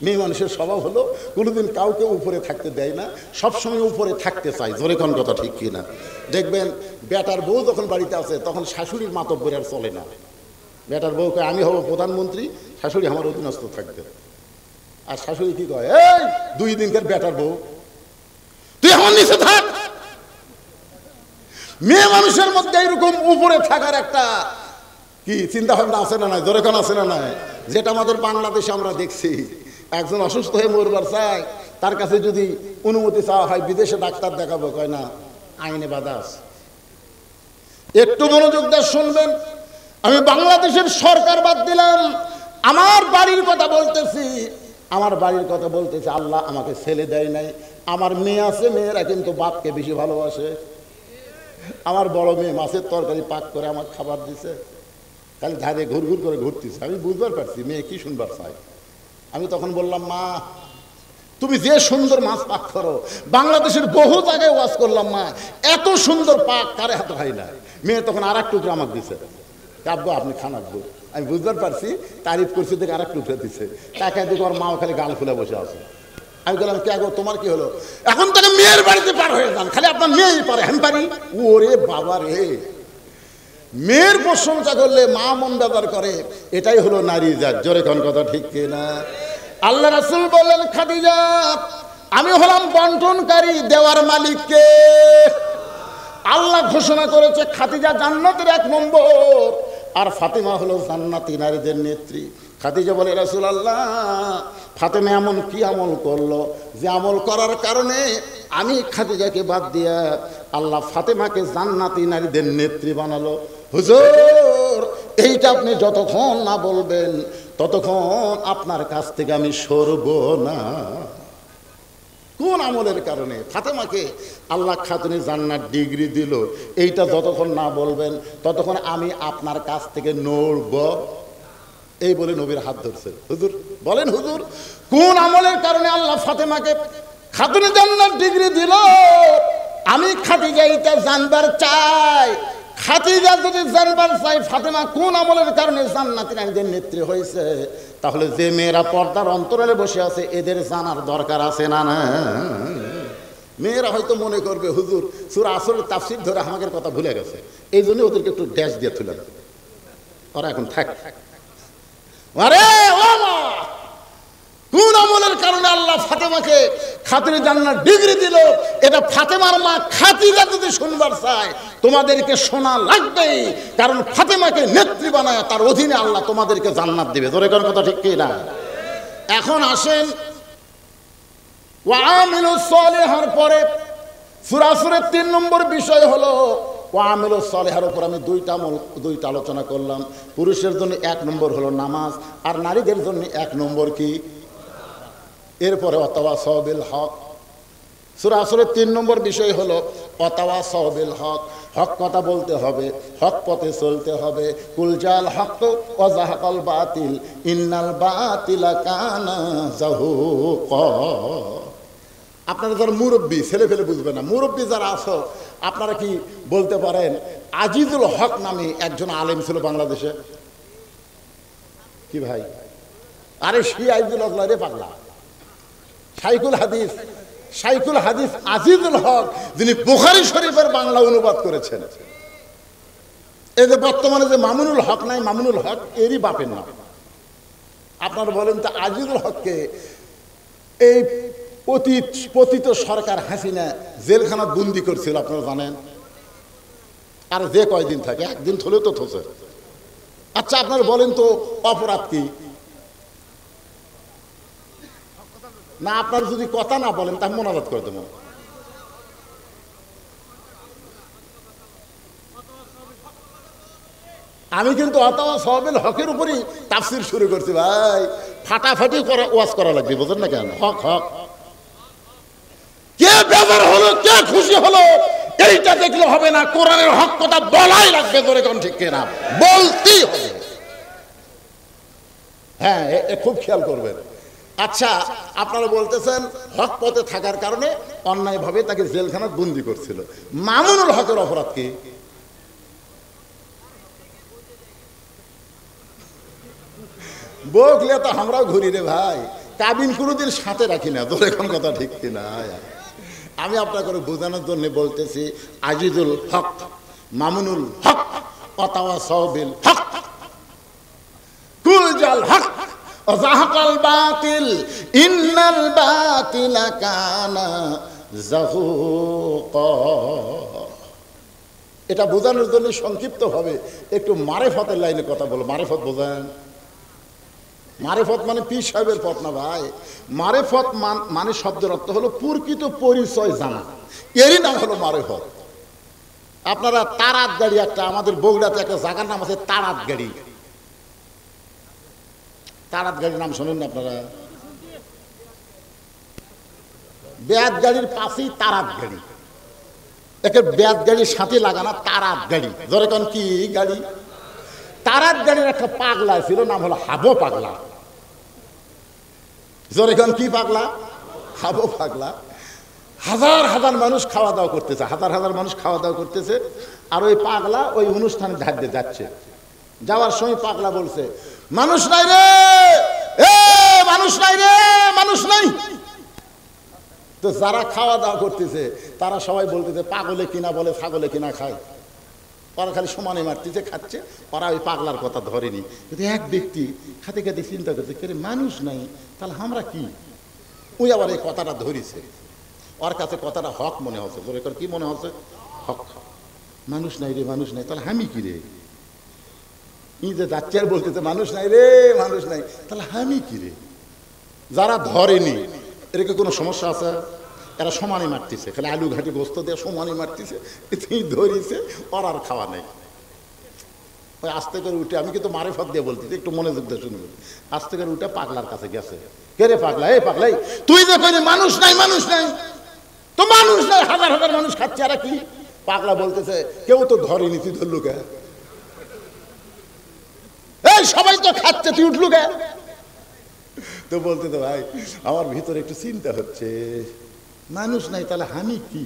মেয়ে মানুষের স্বভাব হলো কোনোদিন কাউকে উপরে থাকতে দেয় না, সবসময় উপরে থাকতে চায়। জোরে কোন কথা ঠিক কিনা? দেখবেন বেটার বউ যখন বাড়িতে আছে তখন শাশুড়ির মাতব্বর আর চলে না। বেটার বউকে আমি হব প্রধানমন্ত্রী, শাশুড়ি আমার অধীনস্থ থাকবে। আর শাশুড়ি কি কয়, এই 2 দিনকার বেটার বউ তুই আমার নিচে থাক। মেয়ে মানুষের মধ্যে এরকম উপরে থাকার একটা কি চিন্তা ভাবনা আছে না নাই? জোরে কোন আছে না নাই? যেটা আমাদের বাংলাদেশে আমরা দেখছি। একজন অসুস্থ হয়ে মরবার চায়, তার কাছে যদি অনুমতি চাওয়া হয় বিদেশে ডাক্তার দেখাবো, কয় না, আইনে বাধা আছে। একটু মনোযোগ দিয়ে শুনবেন, আমি বাংলাদেশের সরকার বাদ দিলাম, আমার বাড়ির কথা বলতেছি। আমার বাড়ির কথা বলতেছি। আল্লাহ আমাকে ছেলে দেয় নাই, আমার মেয়ে আছে, মেয়েরা কিন্তু বাপকে বেশি ভালোবাসে। আমার বড় মেয়ে মাছের তরকারি পাক করে আমার খাবার দিছে, খালি ধারে ঘুরঘুর করে ঘুরতেছে। আমি বুঝবার পারছি মেয়ে কি শুনবার চাই। আমি তখন বললাম, মা তুমি যে সুন্দর মাছ পাক করো, বাংলাদেশের বহু জায়গায় ওয়াজ করলাম, মা এত সুন্দর পাক কারে হাতে হয় না। মেয়ে তখন আর এক টুকরো আমাকে দিছে, কাব্য আপনি খান আব্বু। আমি বুঝবার পারছি তারিফ করছি, দেখে আর এক টুকরো দিছে। তাকে দেখো ওর মাও খালি গাল খুলে বসে আছে। আমি বললাম, কে গো তোমার কি হলো? এখন তাকে মেয়ের বাড়িতে পার হয়ে যান, খালি আপনার মেয়েই পারে। হ্যাঁ পারি। ওরে বাবা রে, মেয়ের প্রশংসা করলে মা মন ব্যবহার করে, এটাই হলো নারী জাত। জোরে কোন কথা ঠিক কিনা? আল্লাহ রাসূল বললেন, খাদিজা আমি হলাম বন্টনকারী, দেওয়ার মালিককে। আল্লাহ ঘোষণা করেছে খাদিজা জান্নাতের 1 নম্বর, আর ফাতেমা হলো জান্নাতি নারীদের নেত্রী। খাদিজা বলে, রাসূলুল্লাহ ফাতেমা এমন কি আমল করলো যে আমল করার কারণে আমি খাদিজাকে বাদ দিয়া আল্লাহ ফাতেমাকে জান্নাতি নারীদের নেত্রী বানালো? হুজুর এইটা আপনি যতক্ষণ না বলবেন ততক্ষণ আপনার কাছ থেকে আমি সরব না। কোন আমলের কারণে ফাতেমাকে আল্লাহ খাতুনে জান্নাত ডিগ্রি দিল, এইটা যতক্ষণ না বলবেন ততক্ষণ আমি আপনার কাছ থেকে নড়ব। এই বলে নবীর হাত ধরছে। হুজুর বলেন, হুজুর কোন আমলের কারণে আল্লাহ ফাতেমাকে খাতুনে জান্নাত ডিগ্রি দিল? আমি খাদিজা এটা জানবার চাই। খাদিজা যদি জানবার চাই ফাতেমা কোন আমলের কারণে জান্নাতি নারীদের নেত্রী হয়েছে, তাহলে যে মেয়েরা পর্দার অন্তরালে বসে আছে এদের জানার দরকার আছে না? না, মেয়েরা হয়তো মনে করবে হুজুর সূরা আসরের তাফসীর ধরে আমাদের কথা ভুলে গেছে, এই জন্য ওদেরকে একটু ড্যাশ দিয়ে তুলে দেবে। ওরা এখন থাক। আরে ও মা, কোন আমলের কারণে আল্লাহ ফাতেমাকে খাতুনে জান্নাত ডিগ্রি দিল, এটা ফাতেমার মা খাদিজা যদি শুনবার চায় তোমাদেরকে শোনা লাগবেই, কারণ ফাতেমাকে নেত্রী বানায় তার অধীনে আল্লাহ তোমাদেরকে জান্নাত দিবে। জোরে কোন কথা ঠিক কি না? এখন আসেন ওয়া আমিলুস সালিহার পরে সূরা আসরের 3 নম্বর বিষয় হলো ওয়া আমিলুস সালিহার উপর আমি দুইটা আলোচনা করলাম। পুরুষের জন্য 1 নম্বর হলো নামাজ, আর নারীদের জন্য 1 নম্বর কি? এরপরে ওয়াতাওয়াসাউ বিল হক। সূরা আসরের 3 নম্বর বিষয় হলো ওয়াতাওয়াসাউ বিল হক। হক কথা বলতে হবে, হক পথে চলতে হবে। কুল জাল হক ওয়া যাহাকাল বাতিল ইন্নাল বাতিলা কানা যাহুকা। আপনারা যারা মুরব্বী, ছেলে ফেলে বুঝবে না, মুরব্বী যারা আছো আপনারা কি বলতে পারেন আজিজুল হক নামে একজন আলেম ছিল বাংলাদেশে? কি ভাই? আরে আজিজুল হক রে পাগলা, শাইখুল হাদিস আজিজুল হক, যিনি বুখারী শরীফের বাংলা অনুবাদ করেছেন। এই যে বর্তমানে যে মামুনুল হক নাই, মামুনুল হক এরই বাপের নাম। আপনারা বলেন তো আজিজুল হককে এই পতিত সরকার হাসিনা জেলখানা বন্দি করছিল, আপনারা জানেন? আর যে কয়দিন থাকে, একদিন থলে তো থসে। আচ্ছা আপনারা বলেন তো অপরাধ কি? না, আপনার যদি কথা না বলেন তাহলে মোনাজাত করে দেবো। আমি কিন্তু ওয়াতাওয়াসাউ বিল হকের উপরই তাফসীর শুরু করছি ভাই। ফাটাফাটি ওয়াজ করা লাগবে, বুঝেন না কেন? হক হক, কে বেজার হলো কে খুশি হলো এইটা দেখলে হবে না, কোরআনের হক কথা বলাই লাগবে। ধরে কোন ঠিক কিনা? বলতেই হবে। হ্যাঁ, খুব খেয়াল করবেন। আচ্ছা আপনারা বলতেছেন হক পথে থাকার কারণে অন্যায়ভাবে তাকে জেলখানায় বন্দি করছিল। মামুনুল হকের অপরাধ কি? বকলে তো আমরাও ঘুরি রে ভাই। কাবিন কোনোদিন সাথে রাখি না, তোর এখন কথা ঠিক কিনা। আমি আপনাকে বোঝানোর জন্য বলতেছি, আজিজুল হক, মামুনুল হক, ওয়াতাওয়াসাউ বিল হক, কুল জাল হক ওয়া যাহাকাল বাতিল ইন্নাল বাতিলা কানা যাহুকা। এটা বোঝানোর জন্য সংক্ষিপ্ত ভাবে একটু মারেফতের লাইনে কথা বলো। মারেফত বোঝেন? মারেফত মানে পীর সাহেবের পথ না ভাই। মারেফত মানে শব্দের অর্থ হলো প্রকৃত পরিচয় জানা, এরই নাম হলো মারেফত। আপনারা তারাত গাড়ি, একটা আমাদের বগুড়াতে একটা জায়গার নাম আছে তারাত গাড়ি। তারাত গাড়ির নাম শোনেন না আপনারা? বেয়াত গাড়ির পাশেই তারাত গাড়ি, একে বেয়াত গাড়ির সাথে লাগানা তারাত গাড়ি। ধরে কোন কি গাড়ি? তারাত গাড়ির একটা পাগলা ছিল, নাম হলো হাবো পাগলা। জোরে কোন কি পাগলা? হাবো পাগলা। হাজার হাজার মানুষ খাওয়া দাওয়া করতেছে, হাজার হাজার মানুষ খাওয়া দাওয়া করতেছে, আর ওই পাগলা ওই অনুষ্ঠানে ধার দিয়ে যাচ্ছে। যাওয়ার সময় পাগলা বলছে, মানুষ নাই রে, এ মানুষ নাই রে, মানুষ নাই। তো যারা খাওয়া দাওয়া করতেছে তারা সবাই বলতেছে, পাগলে কিনা বলে, ছাগলে কিনা খায়। ওরা খালি সমানে মারতেছে, খাচ্ছে, ওরা ওই পাগলার কথা ধরেনি। কিন্তু এক ব্যক্তি খাতে খাতে চিন্তা করছে, কে মানুষ নাই, তাহলে আমরা কি? ওই আবার এই কথাটা ধরিছে, ওর কাছে কথাটা হক মনে হচ্ছে। তোর কি মনে হচ্ছে? হক। মানুষ নাই রে, মানুষ নাই, তাহলে আমি কি রে? ই যে যাচ্ছে আর বলতেছে মানুষ নাই রে, মানুষ নাই, তাহলে আমি কি রে? যারা ধরেনি এরকম কোনো সমস্যা আছে? এরা সমানে মারতেছে, খালি আলু ঘাটি গোস্ত দিয়ে সমানে মারতেছে, ধরিছে, ওর আর খাওয়া নেই। ওই আস্তে করে উঠে, আমি কিন্তু মারেফত দিয়ে বলতেছি, একটু মনোযোগ দিয়ে শুনবে, আস্তে করে উঠে পাগলার কাছে গেছে। কে রে পাগলা? এই পাগলাই, তুই যে কইলি মানুষ নাই, মানুষ নাই, তো মানুষ নাই, হাজার হাজার মানুষ খাচ্ছে, আর কি? পাগলা বলতেছে, কেউ তো ধরেনি, তুই ধরলু কে? এই সবাই তো খাচ্ছে, তুই উঠলু কে? তো বলতে তো ভাই আমার ভিতরে একটু চিন্তা হচ্ছে, মানুষ নাই তাহলে আমি কি?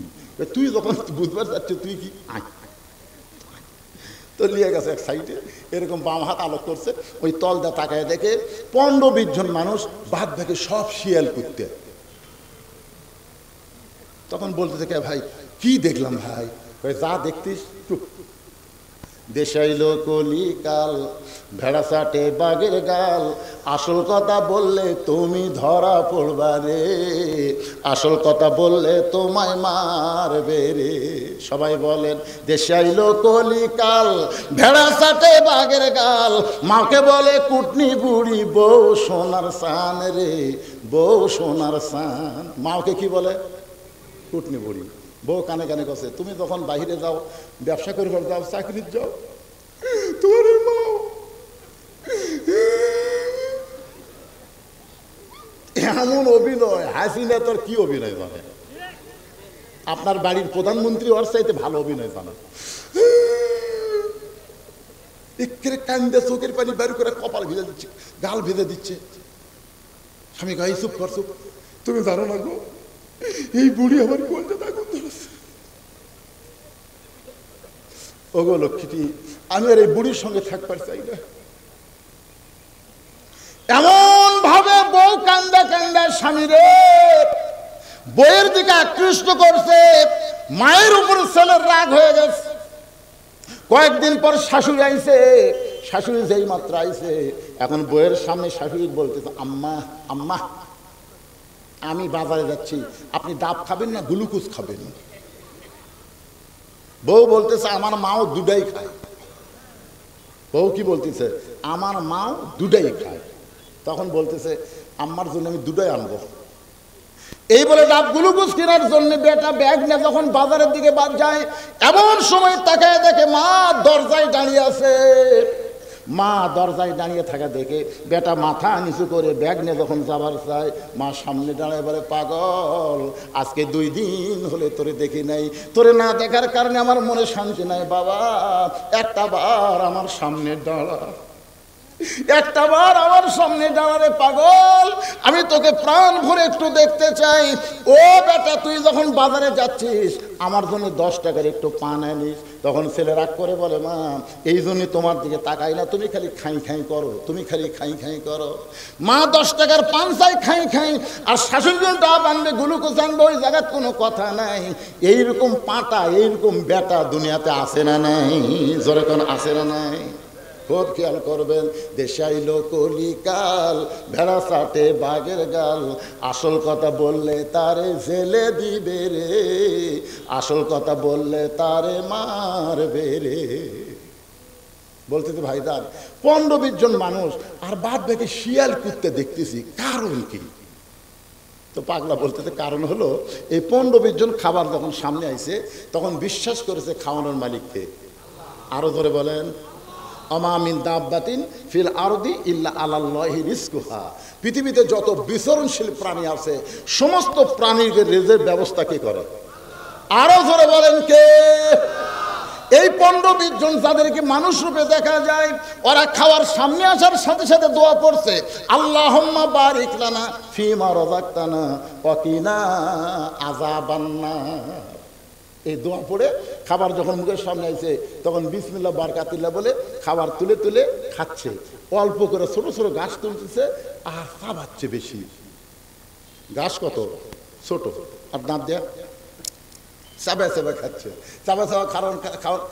তুই যখন বুধবার যাচ্ছে তুই কি? তো নিয়ে গেছে এক সাইডে, এরকম বাম হাত আলোক করছে, ওই তল দা তাকায় দেখে 15-20 জন মানুষ বাদ ভাগে সব শিয়াল করতে। তখন বলতেছে, কে ভাই কি দেখলাম? ভাই যা দেখতিস চুপ। দেশাইলো কলিকাল, ভেড়া চাটে বাঘের গাল, আসল কথা বললে তুমি ধরা পড়বা রে, আসল কথা বললে তোমায় মারবে রে। সবাই বলেন, দেশাইলো কলিকাল, ভেড়া চাটে বাঘের গাল, মাকে বলে কুটনি বুড়ি, বউ সোনার সান রে, বউ সোনার সান। মাকে কি বলে? কুটনি বুড়ি। বউ কানে কানে কছে, তুমি যখন বাহিরে যাও, ব্যবসা করবার যাও, চাকরির যাও, তোমার মা এমন অভিনয়, হাসিনা তোর কি অভিনয় জানে? আপনার বাড়ির প্রধানমন্ত্রী ওর চাইতে ভালো অভিনয় জানা। একেবারে কান্দে চোখের পানি বাড়ি করে কপাল ভিজে দিচ্ছে, গাল ভেজে দিচ্ছে। স্বামী গাই চুপ কর, চুপ, তুমি জানো না গো, এই বুড়ি আমার কোনটা আগুন ধরেছে। ওগো লক্ষ্মীটি, আমি আর এই বুড়ির সঙ্গে থাকবার চাই না। এমন ভাবে বউ কান্দা কান্দা স্বামী রে বইয়ের দিকে আকৃষ্ট করছে, মায়ের উপর ছেলের রাগ হয়ে গেছে। কয়েকদিন পর শাশুড়ি আইছে, শাশুড়ি যেই মাত্র আইছে, এখন বইয়ের সামনে শাশুড়ি বলতেছে, আম্মা আম্মা আমি বাজারে যাচ্ছি, আপনি ডাব খাবেন না গ্লুকোজ খাবেন? বউ বলতেছে, আমার মাও দুটাই খায়। বউ কি বলতেছে? আমার মাও দুটাই খায়। তখন বলতেছে, আম্মার জন্য আমি দুটাই আনবো। এই বলে ডাব গ্লুকোজ কেনার জন্য বেটা ব্যাগ নিয়ে যখন বাজারের দিকে যায়, এমন সময় তাকায় দেখে মা দরজায় দাঁড়িয়ে আছে। মা দরজায় দাঁড়িয়ে থাকা দেখে বেটা মাথা নিচু করে ব্যাগ নিয়ে যখন যাবার চায়, মা সামনে দাঁড়ায় বলে, পাগল, আজকে 2 দিন হলে তোরে দেখি নাই, তোরে না দেখার কারণে আমার মনে শান্তি নাই বাবা, একটা বার আমার সামনে দাঁড়া। একটা বার আমার সামনে দাঁড়ালে, পাগল আমি তোকে প্রাণ ভরে একটু দেখতে চাই। ও বেটা, তুই যখন বাজারে যাচ্ছিস আমার জন্য 10 টাকার একটু পান আনিস। তখন ছেলে রাগ করে বলে, মা এই জন্যই তোমার দিকে তাকাই না, তুমি খালি খাই খাই করো, তুমি খালি খাই খাই করো। মা 10 টাকার পান চাই, খাই খাই, আর শাশুড়ি ডাব আনবে, গ্লুকোজ আনবে, ওই জায়গায় কোনো কথা নাই। এইরকম পাটা, এইরকম বেটা দুনিয়াতে আসে না নাই? জোরে কোন আসে না নাই? খুব খেয়াল করবেন। দেশাইল কলিকাল, ভেড়া চাটে বাঘের গাল, আসল কথা বললে তারে জেলে দিবে রে, আসল কথা বললে তারে মারবে রে। বলতে তো ভাইদার 15-20 জন মানুষ আর বাদ বাকি শিয়াল কুত্তে দেখতেছি, কারণ কি? তো পাগলা বলতে কারণ হলো এই 15-20 জন খাবার যখন সামনে আইছে তখন বিশ্বাস করেছে খাওয়ানোর মালিককে। আরো ধরে বলেন, আমা মিন দাব্বাতিন ফিল আরদি ইল্লা আলাল্লাহি রিজকুহা। পৃথিবীতে যত বিচরণশীল প্রাণী আছে সমস্ত প্রাণীর রিজের ব্যবস্থা কে করে? আরো ধরে বলেন কে? এই 15-20 জন যাদেরকে মানুষ রূপে দেখা যায়, ওরা খাওয়ার সামনে আসার সাথে সাথে দোয়া পড়ছে, আল্লাহুম্মা বারিক লানা ফিমা রাযাকতানা ওয়া কিনা আযাবান নার। এই দোয়া পড়ে খাবার যখন মুখের সামনে আইছে তখন বিসমিল্লাহ বারকাতিল্লাহ বলে খাবার তুলে তুলে খাচ্ছে। অল্প করে ছোট ছোট গাছ তুলতেছে আর চাবাচ্ছে বেশি। গাছ কত ছোট, আর দাঁত দেয়া চাবা চাবা খাচ্ছে। চাবা চাবা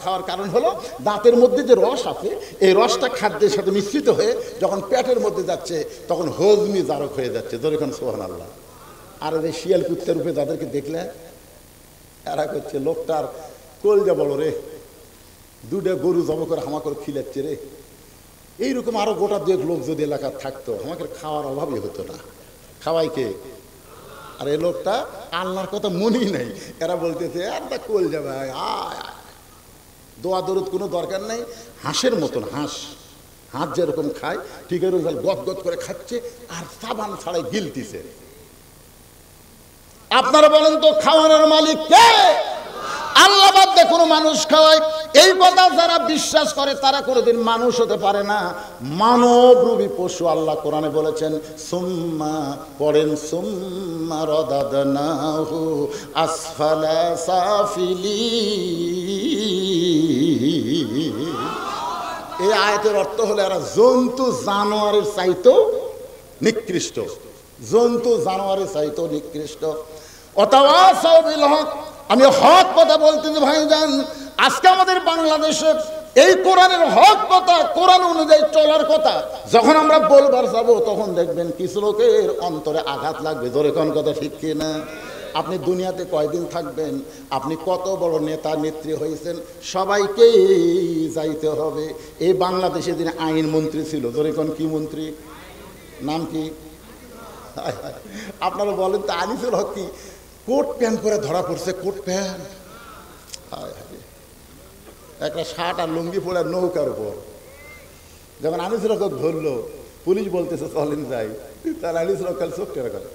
খাওয়ার কারণ হলো দাঁতের মধ্যে যে রস আছে এই রসটা খাদ্যের সাথে মিশ্রিত হয়ে যখন পেটের মধ্যে যাচ্ছে তখন হজমি জারক হয়ে যাচ্ছে। যেরকম সুবহানাল্লাহ। আর এই শিয়াল কুত্তের রূপে যাদেরকে দেখলে এরা করছে, লোকটার কলজা বলো রে, 2টা গরু জব করে হামা করে খিলাচ্ছে রে। এইরকম আরো গোটা 2 লোক যদি এলাকার থাকতো আমাকে খাওয়ার অভাবই হতো না। খাওয়াইকে? আর এই লোকটা আল্লাহর কথা মনেই নাই। এরা বলতেছে আর তা কলজা ভাই, দোয়া দরুদ কোনো দরকার নাই। হাঁসের মতন হাঁস যেরকম খায় ঠিক এরকম গদ গদ করে খাচ্ছে আর সাবান ছাড়াই গিলতিছে। আপনারা বলেন তো খাওয়ানোর মালিক কে? আল্লাহ বাদ দিয়ে কোনো মানুষ খাওয়ায়? এই কথা যারা বিশ্বাস করে তারা কোনোদিন মানুষ হতে পারে না, মানবরূপী পশু। আল্লাহ কোরআনে বলেছেন, সুম্মা পড়েন, সুম্মা রাদাদনাহু আসফালা সাফিলিন। এই আয়াতের অর্থ হলো এরা জন্তু জানোয়ারের চাইতো নিকৃষ্ট, জন্তু জানোয়ারের চাইতো নিকৃষ্ট। ওয়াতাওয়াসাউ বিল হক। আমি হক কথা বলতেছি ভাইজান, আজকে আমাদের বাংলাদেশে এই কোরআনের হক কথা, কোরআন অনুযায়ী চলার কথা যখন আমরা বলবার যাব তখন দেখবেন কিছু লোকের অন্তরে আঘাত লাগবে। জোরে কোন কথা ঠিক কিনা? আপনি দুনিয়াতে কয়দিন থাকবেন? আপনি কত বড় নেতা নেত্রী হয়েছেন, সবাইকেই যাইতে হবে। এই বাংলাদেশে যিনি আইন মন্ত্রী ছিল, জোরে কোন কি মন্ত্রী? নাম কি? আপনারা বলেন তো, আনিসুল হক কি কোট প্যান্ট পরে ধরা পড়ছে? কোট প্যান্ট, একটা শার্ট আর লুঙ্গি পরে নৌকার উপর। যখন আনিসুল হক ধরলো পুলিশ বলতেছে চলেন যাই, তার আনিসুল হক চোখ টেরা করে।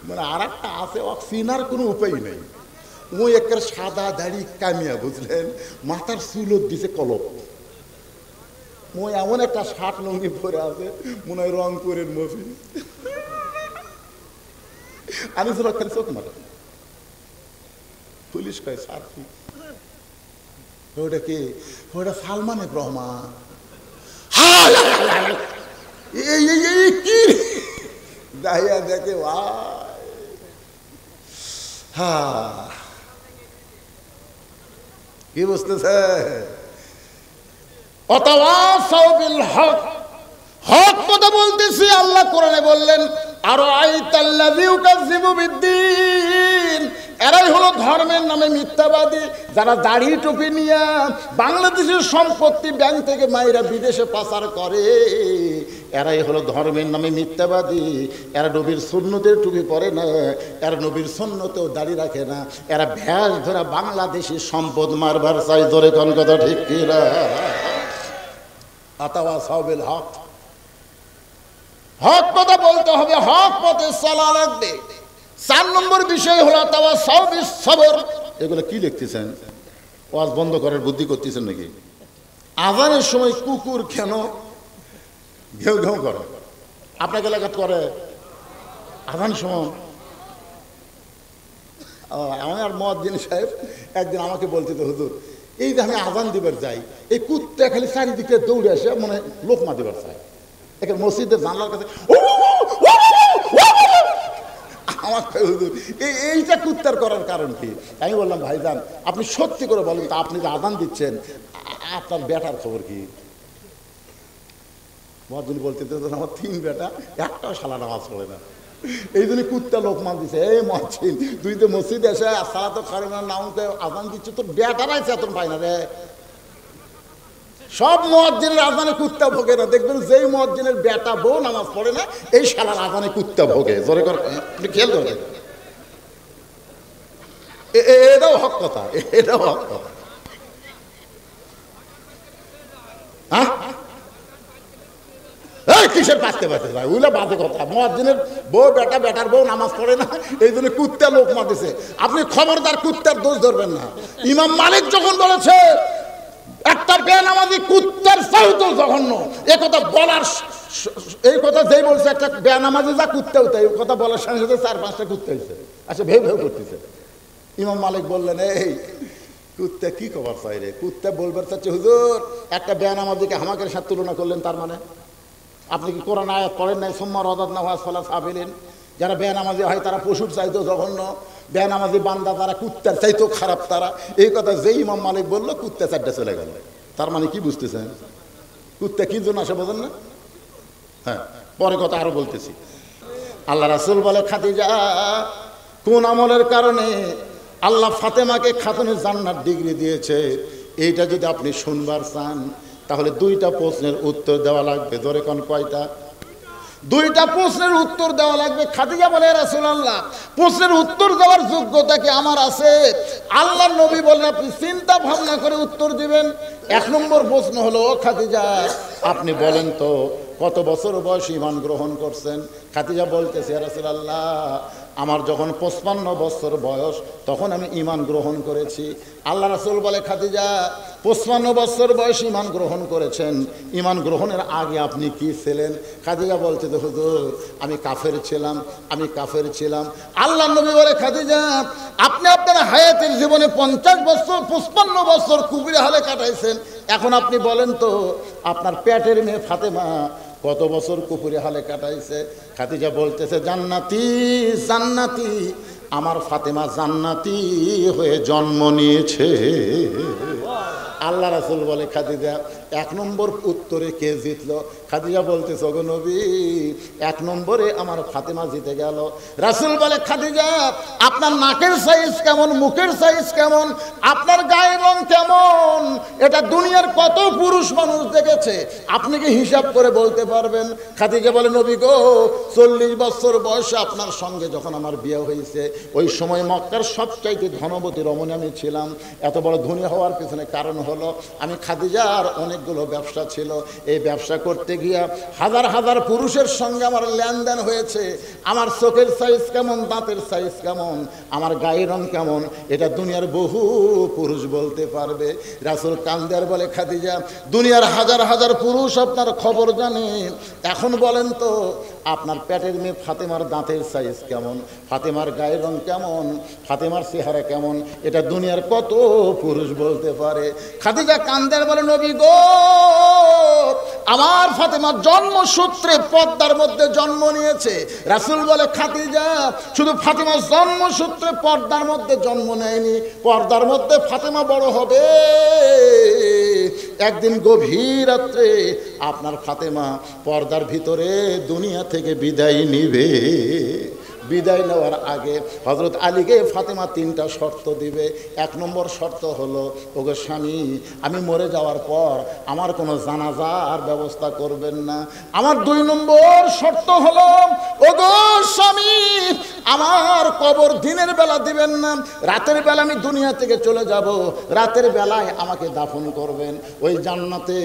মানে আর একটা আছে, চিনার কোনো উপায় নেই। ওই একটা সাদা দাড়ি কামিয়া, বুঝলেন, মাথার চুলত দিছে কলপ। ওই এমন একটা শার্ট লুঙ্গি পরে আছে মনে হয় রংপুরের মফিজ। আনিসুল হক খালি চোখ মারে। পুলিশ কয় সাথী ওটা কি? ওটা সালমান রহমান। কি দাইয়া দেখে ভাই, কি বুঝতেছে? ওয়াতাওয়াসাউ বিল হক, হক কথা বলতেছি। আল্লাহ কোরআনে বললেন, আর আইতাল্লাযী ইউকাযযিবু বিদ্দীন। এরাই হলো ধর্মের নামে মিথ্যাবাদী, যারা দাড়ি টুপি নিয়ে বাংলাদেশের সম্পত্তি ব্যাংক থেকে মাইরা বিদেশে পাচার করে। এরাই হলো ধর্মের নামে মিথ্যাবাদী। এরা নবীর সুন্নতের টুপি পরে না, এরা নবীর সুন্নতেও দাড়ি রাখে না। এরা ভ্যাস ধরা বাংলাদেশি সম্পদ মারবার চাই। ধরে কোন কথা ঠিক কিনা? ওয়াতাওয়াসাউ বিল হক, হক কথা বলতে হবে, হক পথে চলা লাগবে। 4 নম্বর বিষয় হলো ওয়াতাওয়াসাউ বিস সবর। এগুলো কি লিখতেছেন? ওয়াজ বন্ধ করার বুদ্ধি করতেছেন নাকি? আজানের সময় কুকুর কেন ঘেউ ঘেউ করে? আপনাকে এলাকাত করে আজান সময়? আমার মুয়াজ্জিন সাহেব একদিন আমাকে বলতে, তো হুজুর এই যে আমি আজান দিবার যাই, এই কুত্তা খালি চারিদিকে দৌড়ে আসে মানে লোকমা দিবার চাই, এখানে মসজিদের জানলার কাছে আমার হুজুর এইটা কুত্তার করার কারণ কি? আমি বললাম ভাইজান আপনি সত্যি করে বলেন তো, আপনি যে আজান দিচ্ছেন আপনার বেটার খবর কি? মুয়াজ্জিন বলতে, আমার 3 বেটা, একটাও শালা নামাজ পড়ে না, এই জন্য কুত্তা লোকমান দিছে। এই মুয়াজ্জিন তুই তো মসজিদে এসে সালাত কারিমার নামতে আজান দিচ্ছ, তোর বেটারাই চেতন পায় না রে। সব মুয়াজ্জিনের আজানে কুত্তা ভোগে না, দেখবেন যেই মুয়াজ্জিনের বেটা বউ নামাজ পড়ে না এই শালার আজানে কুত্তা ভোগে। জোরে করে খেয়াল করে, এটাও হক কথা, এটাও হক কথা। হ্যাঁ কিসের পাচ্ছে পাচ্ছে ভাই, ওইগুলো বাজে কথা। মুয়াজ্জিনের বউ বেটা, বেটার বউ নামাজ পড়ে না এই জন্য কুত্তা লোকমা দিছে। আপনি খবরদার কুত্তার দোষ ধরবেন না। ইমাম মালিক যখন বলেছে একটা বেনামাজি কুত্তার চাইতেও জঘন্য, এই কথা বলার, এই কথা যেই বলছে একটা বেনামাজি যা কুত্তা হতো, এই কথা বলার সঙ্গে সাথে 4-5টা কুত্তা হয়েছে, আচ্ছা ভেউ ভেউ করতেছে। ইমাম মালিক বললেন এই কুত্তা কি খবর চাই রে? কুত্তা বলবার চাচ্ছে হুজুর একটা বেনামাজিকে হামাকের সাথে তুলনা করলেন, তার মানে আপনি কি কোরআন আয়াত পড়েন নাই? সোম্মা রদাত না হওয়া ফলা সাবিলেন, যারা বেনামাজি হয় তারা পশুর চাইতেও জঘন্য, বেনামাজি বান্দা তারা কুত্তার চাইতেও খারাপ তারা। এই কথা যেই ইমাম মালিক বললো কুত্তা 4টা চলে গেল। তার মানে কি বুঝতেছেন? কুত্তা কি জন্য আসে বোঝেন না? হ্যাঁ পরে কথা আরো বলতেছি। আল্লাহ রাসূল বলে খাদিজা কোন আমলের কারণে আল্লাহ ফাতেমাকে খাতুনে জান্নাত ডিগ্রি দিয়েছে, এইটা যদি আপনি শুনবার চান তাহলে 2টা প্রশ্নের উত্তর দেওয়া লাগবে। ধরে কোন কয়টা? 2টা প্রশ্নের উত্তর দেওয়া লাগবে। খাদিজা বলে রাসূলুল্লাহ প্রশ্নের উত্তর দেওয়ার যোগ্যতা কি আমার আছে? আল্লাহর নবী বলেন আপনি চিন্তা ভাবনা করে উত্তর দিবেন। 1 নম্বর প্রশ্ন হলো খাদিজা আপনি বলেন তো কত বছর বয়স ঈমান গ্রহণ করছেন? খাদিজা বলতেছে ইয়া রাসূলুল্লাহ আমার যখন 55 বছর বয়স তখন আমি ঈমান গ্রহণ করেছি। আল্লাহ রাসূল বলে খাদিজা 55 বছর বয়স ঈমান গ্রহণ করেছেন, ঈমান গ্রহণের আগে আপনি কি ছিলেন? খাদিজা বলছে যে হুজুর আমি কাফের ছিলাম, আমি কাফের ছিলাম। আল্লাহ নবী বলে খাদিজা আপনি আপনার হায়াতের জীবনে 50 বছর 55 বছর কুফরি হালে কাটাইছেন, এখন আপনি বলেন তো আপনার পেটের মেয়ে ফাতেমা কত বছর কুফরি হালে কাটাইছে? খাদিজা বলতেছে জান্নাতি জান্নাতি, আমার ফাতেমা জান্নাতি হয়ে জন্ম নিয়েছে। আল্লাহ রাসূল বলে খাদিজা 1 নম্বর উত্তরে কে জিতলো? খাদিজা বলতেছে ওগো নবী 1 নম্বরে আমার ফাতেমা জিতে গেল। রাসূল বলে খাদিজা আপনার নাকের সাইজ কেমন, মুখের সাইজ কেমন, আপনার গায়ের রং কেমন, এটা দুনিয়ার কত পুরুষ মানুষ দেখেছে, আপনি কি হিসাব করে বলতে পারবেন? খাদিজা বলে নবী গো 40 বছর বয়সে আপনার সঙ্গে যখন আমার বিয়ে হয়েছে ওই সময় মক্কার সবচাইতে ধনবতী রমণী আমি ছিলাম। এত বড় ধনী হওয়ার পেছনে কারণ হলো আমি খাদিজার অনেকগুলো ব্যবসা ছিল, এই ব্যবসা করতে গিয়া হাজার হাজার পুরুষের সঙ্গে আমার লেনদেন হয়েছে। আমার চোখের সাইজ কেমন, দাঁতের সাইজ কেমন, আমার গায়ের রং কেমন, এটা দুনিয়ার বহু পুরুষ বলতে পারবে। রাসূল কান্দার বলে খাদিজা দুনিয়ার হাজার হাজার পুরুষ আপনার খবর জানে, এখন বলেন তো আপনার পেটের মেয়ে ফাতেমার দাঁতের সাইজ কেমন, ফাতেমার গায়ের রং কেমন, ফাতেমার চেহারা কেমন, এটা দুনিয়ার কত পুরুষ বলতে পারে? খাদিজা কান্দার বলে নবী গো আমার ফাতেমা জন্মসূত্রে পর্দার মধ্যে জন্ম নিয়েছে। রাসূল বলে খাদিজা শুধু ফাতেমা জন্মসূত্রে পর্দার মধ্যে জন্ম নেয়নি, পর্দার মধ্যে ফাতেমা বড় হবে। একদিন গভীর রাত্রে আপনার ফাতেমা পর্দার ভিতরে দুনিয়া থেকে বিদায় নিবে। বিদায় নেওয়ার আগে হযরত আলীকে ফাতেমা 3টা শর্ত দিবে। 1 নম্বর শর্ত হলো ওগো স্বামী আমি মরে যাওয়ার পর আমার কোনো জানাজার ব্যবস্থা করবেন না। আমার 2 নম্বর শর্ত হলো ওগো স্বামী আমার কবর দিনের বেলা দিবেন না, রাতের বেলা আমি দুনিয়া থেকে চলে যাব, রাতের বেলায় আমাকে দাফন করবেন ওই জান্নাতে,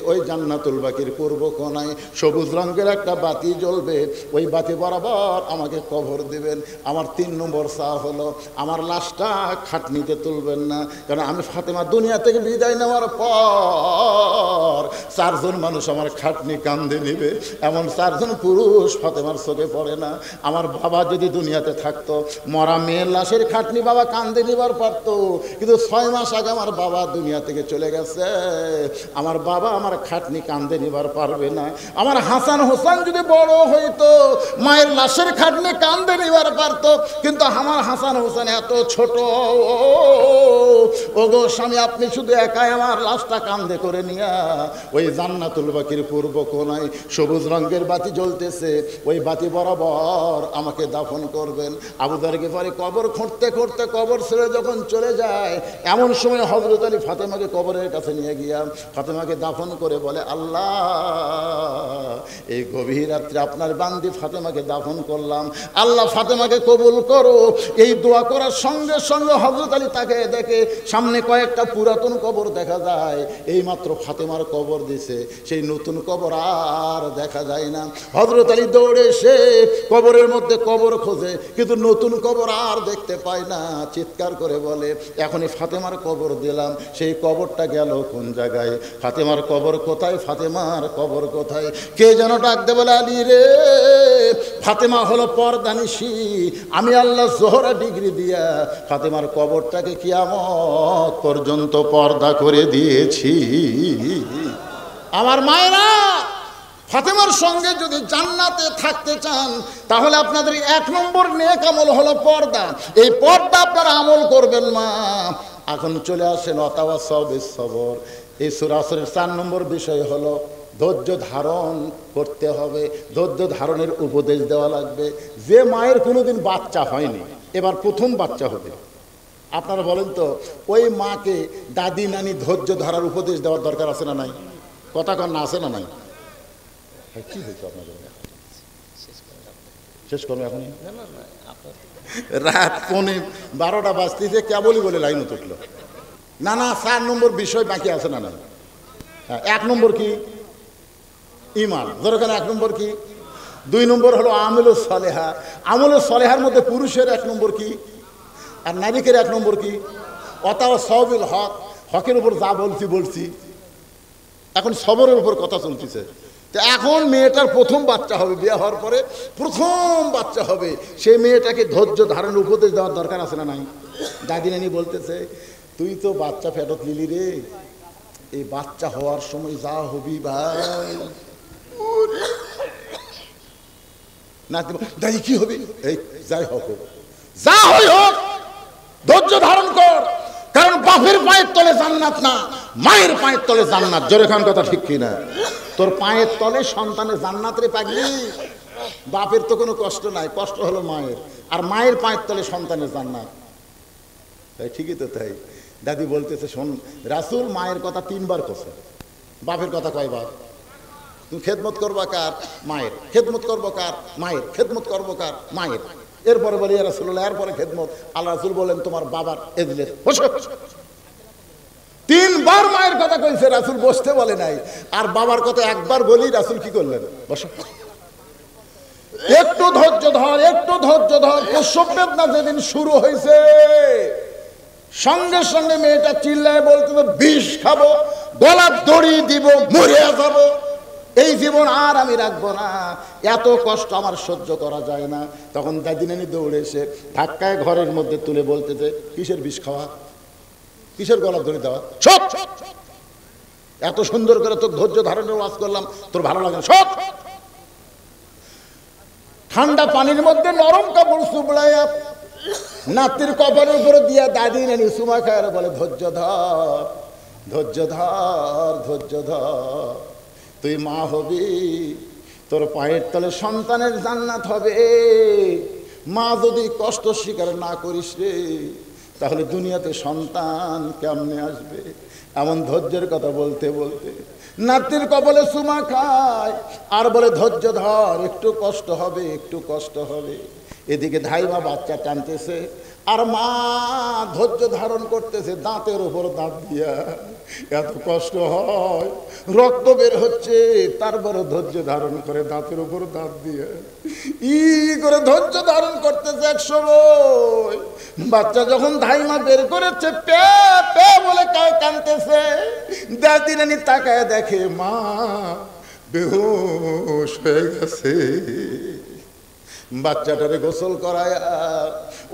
ওই জান্নাতুল বাকির পূর্ব কোণায় সবুজ রঙের একটা বাতি জ্বলবে, ওই বাতি বরাবর আমাকে কবর দিবেন। আমার 3 নম্বর চা হলো আমার লাশটা খাটনিতে তুলবেন না, কারণ আমি ফাতেমা দুনিয়া থেকে বিদায় নেওয়ার পর চারজন মানুষ আমার খাটনি কান্দে নিবে, এমন চারজন পুরুষ ফাতেমার চোখে পড়ে না। আমার বাবা যদি দুনিয়াতে থাকতো, মরা মেয়ের লাশের খাটনি বাবা কান্দে নিবার পারতো, কিন্তু 6 মাস আগে আমার বাবা দুনিয়া থেকে চলে গেছে। আমার বাবা আমার খাটনি কান্দে নিবার পারবে না। আমার হাসান হোসেন যদি বড় হইতো, মায়ের লাশের খাটনি কান্দে নিবার পারতো, কিন্তু আমার হাসান হোসেন এত ছোট। ওগো স্বামী, আপনি শুধু একাই আমার লাশটা কান্দে করে নিয়া ওই জান্নাতুল বাকির পূর্ব কোণায় সবুজ রঙের বাতি জ্বলতেছে, ওই বাতি বরাবর আমাকে দাফন করবেন। আবু যর গিফারি কবর খুঁড়তে খুঁড়তে কবর ছেড়ে যখন চলে যায়, এমন সময় হযরত আলী ফাতেমাকে কবরের কাছে নিয়ে গিয়া ফাতেমাকে দাফন করে বলে, আল্লাহ, এই গভীর রাত্রে আপনার বান্দি ফাতেমাকে দাফন করলাম, আল্লাহ ফাতেমাকে কবুল করো। এই দোয়া করার সঙ্গে সঙ্গে হযরত আলী তাকে দেখে সামনে কয়েকটা পুরাতন কবর দেখা যায়। এই মাত্র ফাতেমার কবর দিছে, সেই নতুন কবর আর দেখা যায় না। হযরত আলী দৌড়ে এসে কবরের মধ্যে কবর খোঁজে, কিন্তু নতুন কবর আর দেখতে পায় না। চিৎকার করে বলে, এখনই ফাতেমার কবর দিলাম, সেই কবরটা গেল কোন জায়গায়? ফাতেমার কবর কোথায়? ফাতেমার কবর কোথায়? কে যেন ডাকতে বলে, আলী রে, ফাতেমা হলো পর্দানিশী, আমি আল্লাহ জোহরা ডিগ্রি দিয়া ফাতেমার কবরটাকে কিয়ামত পর্যন্ত পর্দা করে দিয়েছি। আমার মায়েরা, ফাতেমার সঙ্গে যদি জান্নাতে থাকতে চান, তাহলে আপনাদের 1 নম্বর নেক আমল হলো পর্দা। এই পর্দা আপনারা আমল করবেন মা। এখন চলে আসেন ওয়াতাওয়াসাউ বিস-সবর। এই সূরা আসরের 4 নম্বর বিষয় হলো ধৈর্য ধারণ করতে হবে। ধৈর্য ধারণের উপদেশ দেওয়া লাগবে। যে মায়ের কোনোদিন বাচ্চা হয়নি, এবার প্রথম বাচ্চা হবে, আপনারা বলেন তো, ওই মাকে দাদি নানি ধৈর্য ধরার উপদেশ দেওয়ার দরকার আছে না নাই? কথা কন না, আছে না নাই? কি হয়েছে আপনাদের? শেষ করবো এখন? রাত 12টা বাজতেছে, কেবলই বলে লাইন উঠলো না। না, 4 নম্বর বিষয় বাকি আছে না নাই? 1 নম্বর কি? ঈমান। যেখানে 1 নম্বর কি? 2 নম্বর হলো আমলুস সালেহা। আমলুস সালেহার মধ্যে পুরুষের 1 নম্বর কি, আর নারীকের 1 নম্বর কি? ওয়াতাওয়াসাউ বিল হক। হকের উপর যা বলছি। এখন সবরের উপর কথা চলতেছে। তো এখন মেয়েটার প্রথম বাচ্চা হবে, বিয়ে হওয়ার পরে প্রথম বাচ্চা হবে, সেই মেয়েটাকে ধৈর্য ধারণের উপদেশ দেওয়ার দরকার আছে না নাই? দাদি নানি বলতেছে, তুই তো বাচ্চা ফেরত নিলি রে, এই বাচ্চা হওয়ার সময় যা হবি ভাই, না দাদি কি হবে, এই যাই হোক, যা হই হোক, ধৈর্য ধারণ কর। কারণ বাপের পায়ের তলে জান্নাত না, মায়ের পায়ের তলে জান্নাত। জোরে খান, কথা ঠিক কিনা? তোর পায়ের তলে সন্তানের জান্নাত রে পাগলি। বাপের তো কোনো কষ্ট নাই, কষ্ট হলো মায়ের, আর মায়ের পায়ের তলে সন্তানের জান্নাত। তাই ঠিকই তো তাই। দাদি বলতেছে, শোন, রাসূল মায়ের কথা 3 বার করছে, বাপের কথা কয়বার? তুমি খেদমত করবা কার? মায়ের। খেদমত করবো কার? মায়ের। খেদমত করবো কার? মায়ের। এরপরে বলি, ইয়া রাসূলুল্লাহ, এরপরে খেদমত। আল্লাহ রাসূল বলেন, তোমার বাবার এজলেস বসো। 3 বার মায়ের কথা কইছে, রাসূল বসতে বলে নাই। আর বাবার কথা 1 বার বলি, রাসূল কি করলেন? বসো। একটু ধৈর্য ধর, একটু ধৈর্য ধর। প্রসব বেদনা যেদিন শুরু হয়েছে, সঙ্গে সঙ্গে মেয়েটা চিল্লায় বলতে, বিষ খাবো, গলার দড়ি দিব, মরে যাব, এই জীবন আর আমি রাখবো না, এত কষ্ট আমার সহ্য করা যায় না। তখন দাদি নানি দৌড়ে এসে ধাক্কায় ঘরের মধ্যে তুলে বলতেছে, কিসের বিষ খাওয়া, কিসের গলার দড়ি দেওয়া, সব এত সুন্দর করে তোর ধৈর্য ধারণের ওয়াজ করলাম, তোর ভালো লাগে না, সব। ঠান্ডা পানির মধ্যে নরম কাপড় চুবড়াইয়া নাতির কপালের উপরে দিয়া দাদি নানি সুমা খায় বলে, ধৈর্য ধর, ধৈর্য ধর, ধৈর্য ধর, তুই মা হবি, তোর পায়ের তলে সন্তানের জান্নাত হবে। মা যদি কষ্ট স্বীকার না করিস রে, তাহলে দুনিয়াতে সন্তান কেমনে আসবে? এমন ধৈর্যের কথা বলতে বলতে নাতির কপালে চুমা খায় আর বলে, ধৈর্য ধর, একটু কষ্ট হবে, একটু কষ্ট হবে। এদিকে ধাইমা বাচ্চা টানতেছে, আর মা ধৈর্য ধারণ করতেছে, দাঁতের উপর দাঁত দিয়া। এত কষ্ট হয়, রক্ত বের হচ্ছে, তারপরে ধৈর্য ধারণ করে দাঁতের উপর দাঁত দিয়ে করে ধৈর্য ধারণ করতেছে। এক সময় বাচ্চা যখন ধাইমা বের করেছে, পেট বলে কাঁদতেছে। দাদি রানী তাকায় দেখে মা বেহুশ হয়ে গেছে। বাচ্চাটারে গোসল করায়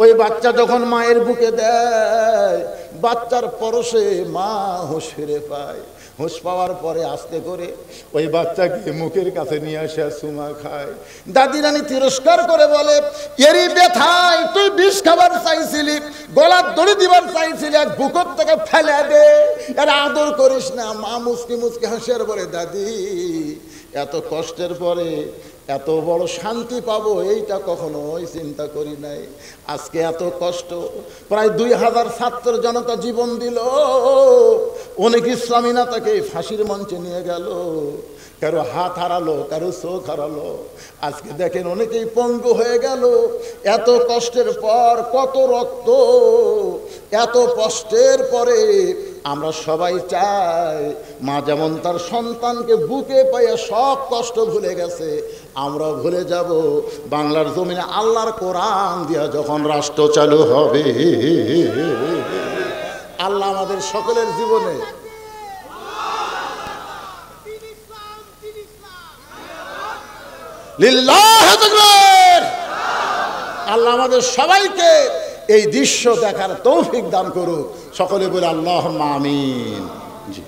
ওই বাচ্চা যখন মায়ের বুকে দেয়, বাচ্চার পরশে মা হুঁশ ফিরে পায়। হুঁশ পাওয়ার পরে আস্তে করে ওই বাচ্চাকে মুখের কাছে নিয়ে আসে চুমা খায়। দাদি রানী তিরস্কার করে বলে, এরই ব্যথায় তুই বিষ খাবার চাইছিলি, গলার দড়ি দিবার চাইছিলি, এক বুকর থেকে ফেলে দে, এর আদর করিস না। মা মুচকি মুচকি হাসিয়ার বলে, দাদি এত কষ্টের পরে এত বড় শান্তি পাবো এইটা কখনোই চিন্তা করি নাই। আজকে এত কষ্ট, প্রায় 2000 ছাত্র জনতা জীবন দিল, অনেক ইসলামী নেতাকে ফাঁসির মঞ্চে নিয়ে গেল, কারো হাত হারালো, কারো চোখ হারালো। আজকে দেখেন অনেকেই পঙ্গু হয়ে গেল। এত কষ্টের পর, কত রক্ত, এত কষ্টের পরে আমরা সবাই চাই মা যেমন তার সন্তানকে বুকে পাইয়া সব কষ্ট ভুলে গেছে, আমরা ভুলে যাব বাংলার জমিনে আল্লাহর কোরআন দিয়া যখন রাষ্ট্র চালু হবে। আল্লাহ আমাদের সকলের জীবনে লিল্লাহ তাকবীর, আল্লাহ আমাদের সবাইকে এই দৃশ্য দেখার তৌফিক দান করুক। সকলে বলে আল্লাহুম্মা আমিন। জি।